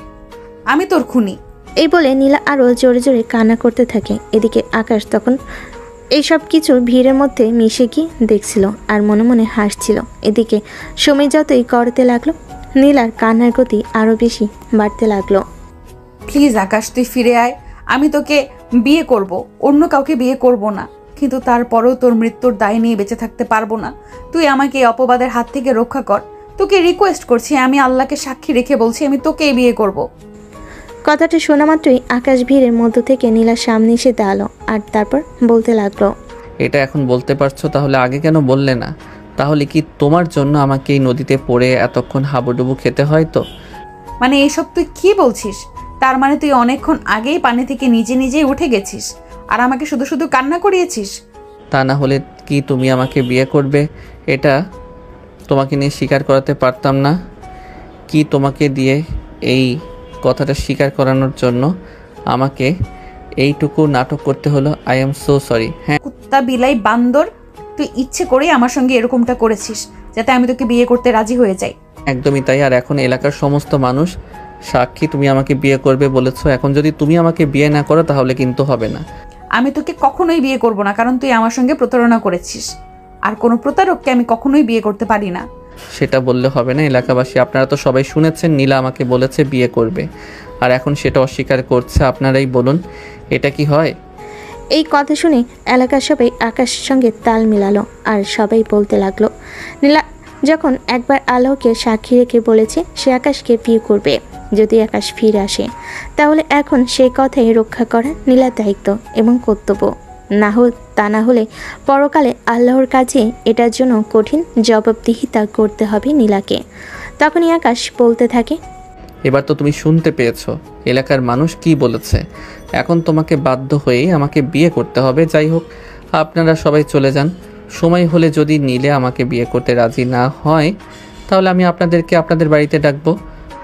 আমি তোর খুনি। এই বলে নীলা আরও জোরে জোরে কান্না করতে থাকে। এদিকে আকাশ তখন এইসব কিছু ভিড়ের মধ্যে মিশে গিয়ে দেখছিল আর মনে মনে হাসছিল। এদিকে সময় যতই করতে লাগলো, নীলার কান্নার গতি আরও বেশি বাড়তে লাগলো। প্লিজ আকাশ তুই ফিরে আয়, আমি তোকে বিয়ে করব, অন্য কাউকে বিয়ে করব না, কিন্তু তারপরেও তোর মৃত্যুর দায় নিয়ে বেঁচে থাকতে পারবো না। তুই আমাকে এই অপবাদের হাত থেকে রক্ষা কর, তোকে রিকোয়েস্ট করছি, আমি আল্লাহকে সাক্ষী রেখে বলছি আমি তোকেই বিয়ে করব। কথাটা শোনা মাত্রই আকাশ ভিড়ের মধ্য থেকে নীলার সামনে এসে দাঁড়ালো আর তারপর বলতে লাগলো, এটা এখন বলতে পারছো, তাহলে আগে কেন বললে না? তাহলে কি তোমার জন্য আমাকে এই নদীতে পড়ে এতক্ষণ হাবুডুবু খেতে হয়? তো মানে এইসব তুই কি বলছিস? তার মানে তুই অনেকক্ষণ আগেই পানি থেকে নিজে নিজেই উঠে গেছিস আর আমাকে শুধু শুধু কান্না করিয়েছিস? তা না হলে কি তুমি আমাকে বিয়ে করবে? এটা তোমাকে নিয়ে স্বীকার করাতে পারতাম না কি? তোমাকে দিয়ে এই কথাটা স্বীকার করানোর জন্য আমাকে এইটুকু নাটক করতে হলো। I am so sorry. হ্যাঁ, কুত্তা বিলাই বান্দর, তুই ইচ্ছে করেই আমার সঙ্গে এরকমটা করেছিস যাতে আমি তোকে বিয়ে করতে রাজি হয়ে যাই। একদমই তাই। আর এখন এলাকার সমস্ত মানুষ সাক্ষী, তুমি আমাকে বিয়ে করবে বলেছো। এখন যদি তুমি আমাকে বিয়ে না করো তাহলে কিন্তু হবে না। আমি তোকে কখনোই বিয়ে করব না, কারণ তুই আমার সঙ্গে প্রতারণা করেছিস, আর কোনো প্রতারককে আমি কখনোই বিয়ে করতে পারি না। সেটা বললে হবে না। এলাকাবাসী আপনারা তো সবাই শুনেছেন নীলা আমাকে বলেছে বিয়ে করবে, আর এখন সেটা অস্বীকার করছে। আপনারাই বলুন এটা কি হয়? এই কথা শুনে এলাকার সবাই আকাশের সঙ্গে তাল মিলালো আর সবাই বলতে লাগলো, নীলা যখন একবার আল্লাহকে সাক্ষী রেখে বলেছে সে আকাশকে বিয়ে করবে, যদি আকাশ ফিরে আসে তাহলে এখন সেই কথাই রক্ষা করা নীলার দায়িত্ব এবং কর্তব্য। তা না হলে পরকালে আল্লাহর কাছে এটার জন্য কঠিন জবাবদিহিতা করতে হবে নীলাকে। তখনই আকাশ বলতে থাকে, এবার তো তুমি শুনতে পেয়েছো এলাকার মানুষ কি বলেছে। এখন তোমাকে বাধ্য হয়েই আমাকে বিয়ে করতে হবে। যাই হোক, আপনারা সবাই চলে যান। সময় হলে যদি নীলে আমাকে বিয়ে করতে রাজি না হয় তাহলে আমি আপনাদেরকে আপনাদের বাড়িতে ডাকবো,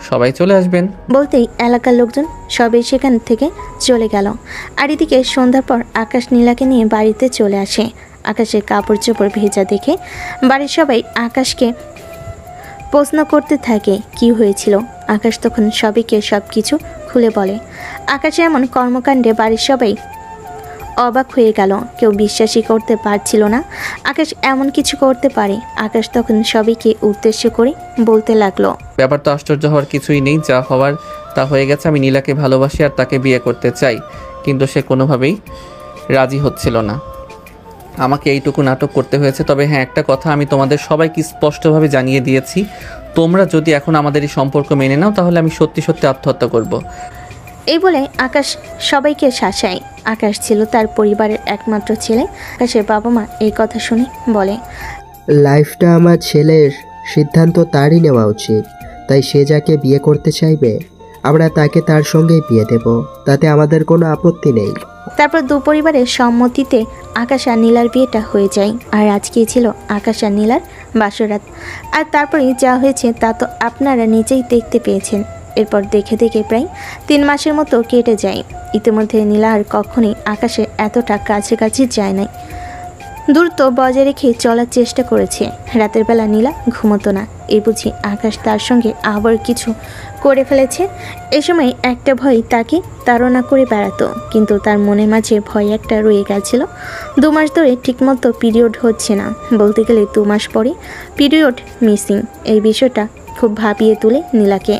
সবাই চলে আসবেন। বলতেই এলাকার লোকজন সবাই সেখান থেকে চলে গেল। আর এদিকে সন্ধ্যার পর আকাশ নীলাকে নিয়ে বাড়িতে চলে আসে। আকাশের কাপড় চোপড় ভেজা দেখে বাড়ির সবাই আকাশকে প্রশ্ন করতে থাকে কি হয়েছিল। আকাশ তখন সবাইকে সব কিছু খুলে বলে। আকাশের এমন কর্মকাণ্ডে বাড়ির সবাই অবাক হয়ে গেল, কেউ বিশ্বাসই করতে পারছিল না আকাশ এমন কিছু করতে পারে। আকাশ তখন সবাইকে উদ্দেশ্য করে বলতে লাগলো, ব্যাপার তো আশ্চর্য হওয়ার কিছুই নেই, যা হওয়ার তা হয়ে গেছে। আমি নীলাকে ভালোবাসি আর তাকে বিয়ে করতে চাই, কিন্তু সে কোনোভাবেই রাজি হচ্ছিল না। আমাকে এইটুকু নাটক করতে হয়েছে। তবে হ্যাঁ, একটা কথা আমি তোমাদের সবাইকে স্পষ্টভাবে জানিয়ে দিয়েছি, তোমরা যদি এখন আমাদের এই সম্পর্ক মেনে নাও তাহলে আমি সত্যি সত্যি আত্মহত্যা করব। এই বলে আকাশ সবাইকে শাসায়। আকাশ ছিল তার পরিবারের একমাত্র ছেলে। আকাশের বাবা মা এই কথা শুনে বলে, লাইফটা আমার ছেলের, সিদ্ধান্ত তারই নেওয়া উচিত। তাই সে যাকে বিয়ে করতে চাইবে আমরা তাকে তার সঙ্গেই বিয়ে দেব, তাতে আমাদের কোনো আপত্তি নেই। তারপর দু পরিবারের সম্মতিতে আকাশ আর নীলার বিয়েটা হয়ে যায়। আর আজকেই ছিল আকাশ আর নীলার বাসরাত। আর তারপরে যা হয়েছে তা তো আপনারা নিজেই দেখতে পেয়েছেন। এরপর দেখে দেখে প্রায় 3 মাসের মতো কেটে যায়। ইতিমধ্যে নীলা আর কখনোই আকাশের এতটা কাছাকাছি যায় নাই। দূরত্ব বজায় রেখে চলার চেষ্টা করেছে। রাতের বেলা নীলা ঘুমতো না। এই বুঝি আকাশ তার সঙ্গে আবার কিছু করে ফেলেছে। এ সময় একটা ভয় তাকে তাড়না করে বেড়াতো, কিন্তু তার মনের মাঝে ভয় একটা রয়ে গেছিল। 2 মাস ধরে ঠিকমতো পিরিয়ড হচ্ছে না, বলতে গেলে 2 মাস পরে পিরিয়ড মিসিং। এই বিষয়টা খুব ভাবিয়ে তোলে নীলাকে।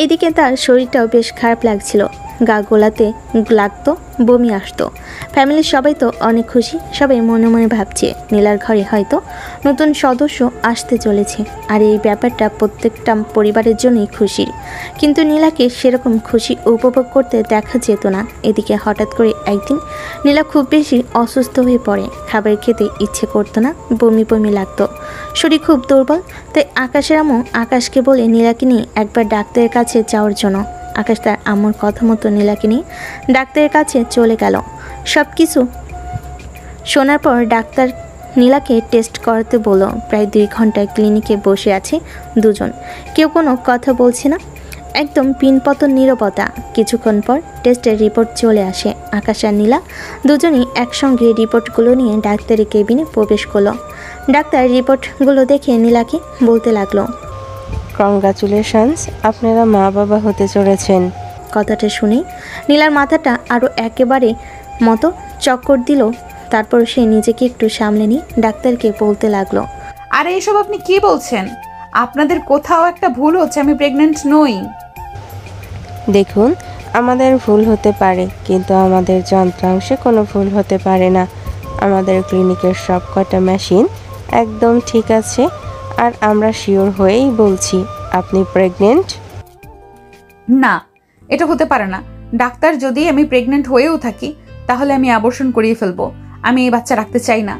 এদিকে তার শরীরটাও বেশ খারাপ লাগছিল, গা গোলাতে লাগতো, বমি আসতো। ফ্যামিলির সবাই তো অনেক খুশি। সবাই মনে মনে ভাবছে নীলার ঘরে হয়তো নতুন সদস্য আসতে চলেছে। আর এই ব্যাপারটা প্রত্যেকটা পরিবারের জন্যই খুশির, কিন্তু নীলাকে সেরকম খুশি উপভোগ করতে দেখা যেত না। এদিকে হঠাৎ করে একদিন নীলা খুব বেশি অসুস্থ হয়ে পড়ে। খাবার খেতে ইচ্ছে করতো না, বমি বমি লাগতো, শরীর খুব দুর্বল। তাই আকাশের আম্মু আকাশকে বলে নীলাকে নিয়ে একবার ডাক্তারের কাছে যাওয়ার জন্য। আকাশ তার আম্মুর কথা মতো নীলাকে নিয়ে ডাক্তারের কাছে চলে গেল। সব কিছু শোনার পর ডাক্তার নীলাকে টেস্ট করাতে বলল। প্রায় 2 ঘন্টা ক্লিনিকে বসে আছে দুজন, কেউ কোনো কথা বলছে না, একদম পিনপতন নীরবতা। কিছুক্ষণ পর টেস্টের রিপোর্ট চলে আসে। আকাশ আর নীলা দুজনেই একসঙ্গে রিপোর্টগুলো নিয়ে ডাক্তারের কেবিনে প্রবেশ করলো। ডাক্তার রিপোর্টগুলো দেখে নীলাকে বলতে লাগলো, কংগ্রাচুলেশনস, আপনারা মা বাবা হতে চলেছেন। কথাটা শুনে নীলার মাথাটা আরও একেবারে মতো চক্কর দিল। তারপর সে নিজেকে একটু সামলে নিয়ে ডাক্তারকে বলতে লাগলো, আরে এসব আপনি কি বলছেন? আপনাদের কোথাও একটা ভুল হচ্ছে, আমি প্রেগনেন্ট নই। দেখুন, আমাদের ভুল হতে পারে, কিন্তু আমাদের যন্ত্রাংশে কোনো ভুল হতে পারে না। আমাদের ক্লিনিকের সব কটা মেশিন একদম ঠিক আছে, আর আমরা শিওর হয়েই বলছি আপনি প্রেগনেন্ট। না, এটা হতে পারে না ডাক্তার। যদি আমি প্রেগনেন্ট হয়েও থাকি তাহলে আমি অ্যাবর্শন করিয়ে ফেলবো। আমি এই বাচ্চা রাখতে চাই না।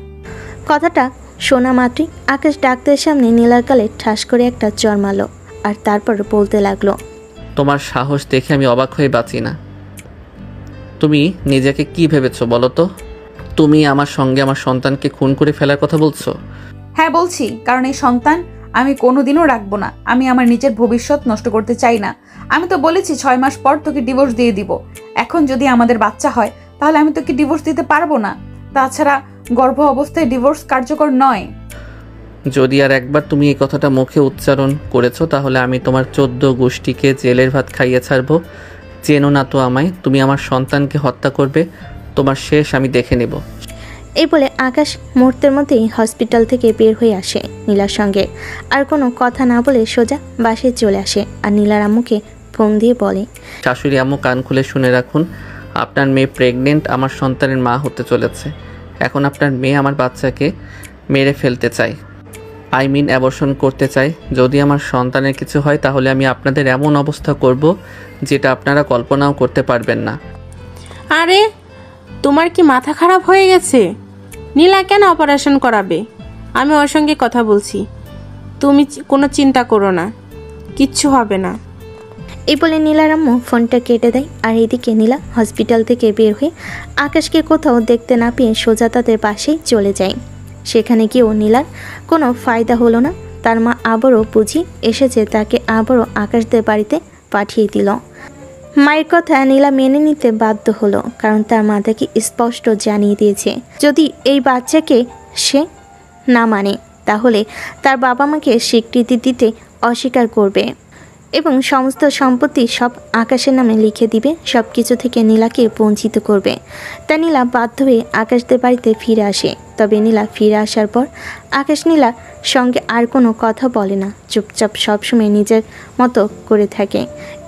কথাটা শোনা মাত্রই আকাশ ডাক্তারের সামনে নীলার গালে ঠাস করে একটা চড় মারল। আর তারপর বলতে লাগলো, তোমার সাহস দেখে আমি অবাক হয়ে বাঁচি না। তুমি নিজেকে কি ভেবেছো বলো তো? তুমি আমার সঙ্গে আমার সন্তানকে খুন করে ফেলার কথা বলছো? হ্যাঁ বলছি, কারণ এই সন্তান আমি কোনোদিনও রাখবো না। আমি আমার নিজের ভবিষ্যৎ নষ্ট করতে চাই না। আমি তো বলেছি 6 মাস পর তোকে ডিভোর্স দিয়ে দিব। এখন যদি আমাদের বাচ্চা হয় তাহলে আমি তোকে ডিভোর্স দিতে পারবো না। তাছাড়া গর্ভ অবস্থায় ডিভোর্স কার্যকর নয়। যদি আর একবার তুমি এই কথাটা মুখে উচ্চারণ করেছো তাহলে আমি তোমার 14 গোষ্ঠীকে জেলের ভাত খাইয়ে ছাড়বো। চেনো না তো আমায়? তুমি আমার সন্তানকে হত্যা করবে, তোমার শেষ আমি দেখে নেব। এই বলে আকাশ মুহূর্তের মধ্যেই হসপিটাল থেকে বের হয়ে আসে নীলার সঙ্গে। আর কোনো কথা না বলে সোজা বাসায় চলে আসে। আর নীলার আম্মুকে ফোন দিয়ে বলে, শাশুড়ি আম্মু, কান খুলে শুনে রাখুন, আপনার মেয়ে প্রেগনেন্ট, আমার সন্তানের মা হতে চলেছে। এখন আপনার মেয়ে আমার বাচ্চাকে মেরে ফেলতে চায়, অ্যাবর্শন করতে চায়। যদি আমার সন্তানের কিছু হয় তাহলে আমি আপনাদের এমন অবস্থা করব যেটা আপনারা কল্পনাও করতে পারবেন না। আরে তোমার কি মাথা খারাপ হয়ে গেছে? নীলা কেন অপারেশন করাবে? আমি ওর সঙ্গে কথা বলছি, তুমি কোনো চিন্তা করো না, কিচ্ছু হবে না। এই বলে নীলার আম্মু ফোনটা কেটে দেয়। আর এদিকে নীলা হসপিটাল থেকে বের হয়ে আকাশকে কোথাও দেখতে না পেয়ে সোজা তাদের পাশেই চলে যায়। সেখানে গিয়েও নীলার কোনো ফায়দা হলো না। তার মা আবারও বুঝি এসেছে, তাকে আবারও আকাশদের বাড়িতে পাঠিয়ে দিল। মায়ের কথা নীলা মেনে নিতে বাধ্য হলো, কারণ তার মা তাকে স্পষ্ট জানিয়ে দিয়েছে যদি এই বাচ্চাকে সে না মানে তাহলে তার বাবা মাকে স্বীকৃতি দিতে অস্বীকার করবে এবং সমস্ত সম্পত্তি সব আকাশের নামে লিখে দিবে, সব কিছু থেকে নীলাকে বঞ্চিত করবে। তা নীলা বাধ্য হয়ে আকাশদের বাড়িতে ফিরে আসে। তবে নীলা ফিরে আসার পর আকাশ নীলার সঙ্গে আর কোনো কথা বলে না, চুপচাপ সবসময় নিজের মতো করে থাকে।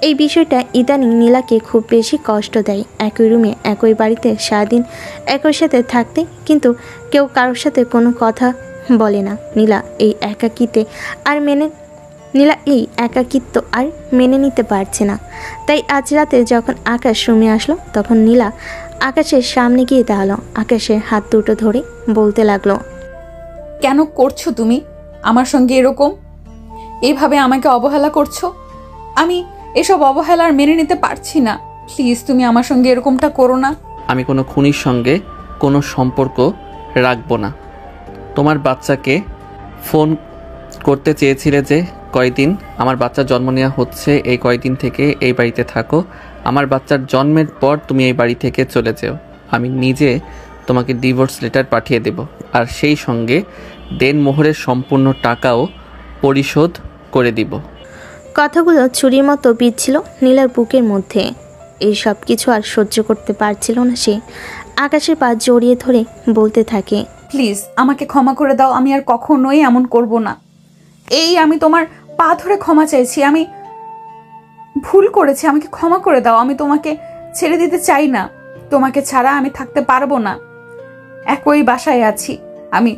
এই বিষয়টা ইদানিং নীলাকে খুব বেশি কষ্ট দেয়। একই রুমে একই বাড়িতে সারাদিন একই সাথে থাকতে, কিন্তু কেউ কারোর সাথে কোনো কথা বলে না। নীলা এই একাকিত্ব আর মেনে নিতে পারছে না। তাই আজ রাতে যখন আকাশ রুমে আসলো, তখন নীলা আকাশের সামনে গিয়ে দাঁড়ালো। আকাশের হাত দুটো ধরে বলতে লাগলো, কেন করছো তুমি আমার সঙ্গে এরকম? এইভাবে আমাকে অবহেলা করছো। আমি এসব অবহেলার মেনে নিতে পারছি না। প্লিজ তুমি আমার সঙ্গে এরকমটা করো না। আমি কোনো খুনির সঙ্গে কোনো সম্পর্ক রাখবো না। তোমার বাচ্চাকে ফোন করতে চেয়েছিলে যে কয়দিন আমার বাচ্চার জন্ম নেওয়া হচ্ছে, এই কয়দিন থেকে এই বাড়িতে থাকো। আমার বাচ্চার জন্মের পর তুমি এই বাড়ি থেকে চলে যেও। আমি নিজে তোমাকে ডিভোর্স লেটার পাঠিয়ে দেব, আর সেই সঙ্গে দেনমোহরের সম্পূর্ণ টাকাও পরিশোধ করে দিব। কথাগুলো ছুরির মতো বিঁধছিল নীলার বুকের মধ্যে। এই সব কিছু আর সহ্য করতে পারছিল না সে। আকাশের পা জড়িয়ে ধরে বলতে থাকে, প্লিজ আমাকে ক্ষমা করে দাও। আমি আর কখনোই এমন করব না। আমি তোমার পা ধরে ক্ষমা চাইছি। আমি ভুল করেছি, আমাকে ক্ষমা করে দাও। আমি তোমাকে ছেড়ে দিতে চাই না। তোমাকে ছাড়া আমি থাকতে পারবো না। একই বাসায় আছি আমি,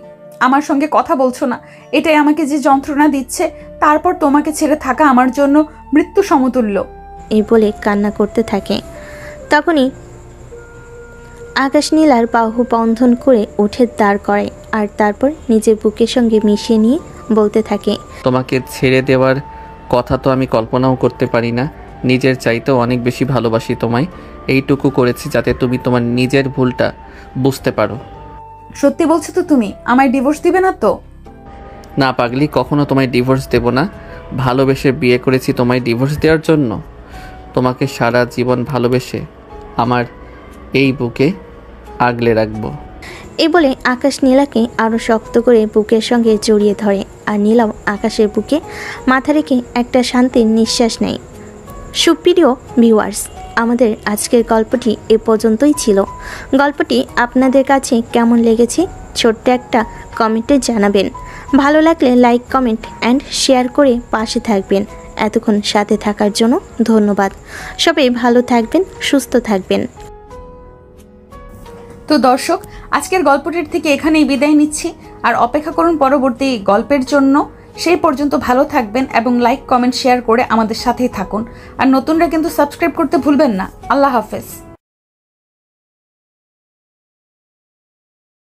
আমার সঙ্গে কথা বলছো না, এটাই আমাকে যে যন্ত্রণা দিচ্ছে। তারপর তোমাকে ছেড়ে থাকা আমার জন্য মৃত্যু সমতুল্য। এই বলে কান্না করতে থাকে। তখনই আকাশ নীলার বাহু বন্ধন করে উঠে দাঁড় করায়, আর তারপর নিজের বুকের সঙ্গে মিশিয়ে নিয়ে বলতে থাকে, তোমাকে ছেড়ে দেওয়ার কথা তো আমি কল্পনাও করতে পারি না। নিজের চাইতেও অনেক বেশি ভালোবাসি তোমায়। এইটুকু করেছি যাতে তুমি তোমার নিজের ভুলটা বুঝতে পারো। সত্যি বলছো তো? তুমি আমায় ডিভোর্স দিবে না তো? না পাগলি, কখনো তোমায় ডিভোর্স দেব না। ভালোবেসে বিয়ে করেছি তোমায় ডিভোর্স দেওয়ার জন্য? তোমাকে সারা জীবন ভালোবেসে আমার এই বুকে আগলে রাখবো। এই বলে আকাশ নীলাকে আরও শক্ত করে বুকের সঙ্গে জড়িয়ে ধরে, আর নীলাও আকাশের বুকে মাথা রেখে একটা শান্তির নিঃশ্বাস নেয়। সুপ্রিয় ভিউয়ার্স, আমাদের আজকের গল্পটি এ পর্যন্তই ছিল। গল্পটি আপনাদের কাছে কেমন লেগেছে ছোট্ট একটা কমেন্টে জানাবেন। ভালো লাগলে লাইক, কমেন্ট অ্যান্ড শেয়ার করে পাশে থাকবেন। এতক্ষণ সাথে থাকার জন্য ধন্যবাদ। সবাই ভালো থাকবেন, সুস্থ থাকবেন। তো দর্শক, আজকের গল্পটির থেকে এখানেই বিদায় নিচ্ছি। আর অপেক্ষা করুন পরবর্তী গল্পের জন্য। সেই পর্যন্ত ভালো থাকবেন এবং লাইক, কমেন্ট, শেয়ার করে আমাদের সাথেই থাকুন। আর নতুনরা কিন্তু সাবস্ক্রাইব করতে ভুলবেন না। আল্লাহ হাফেজ।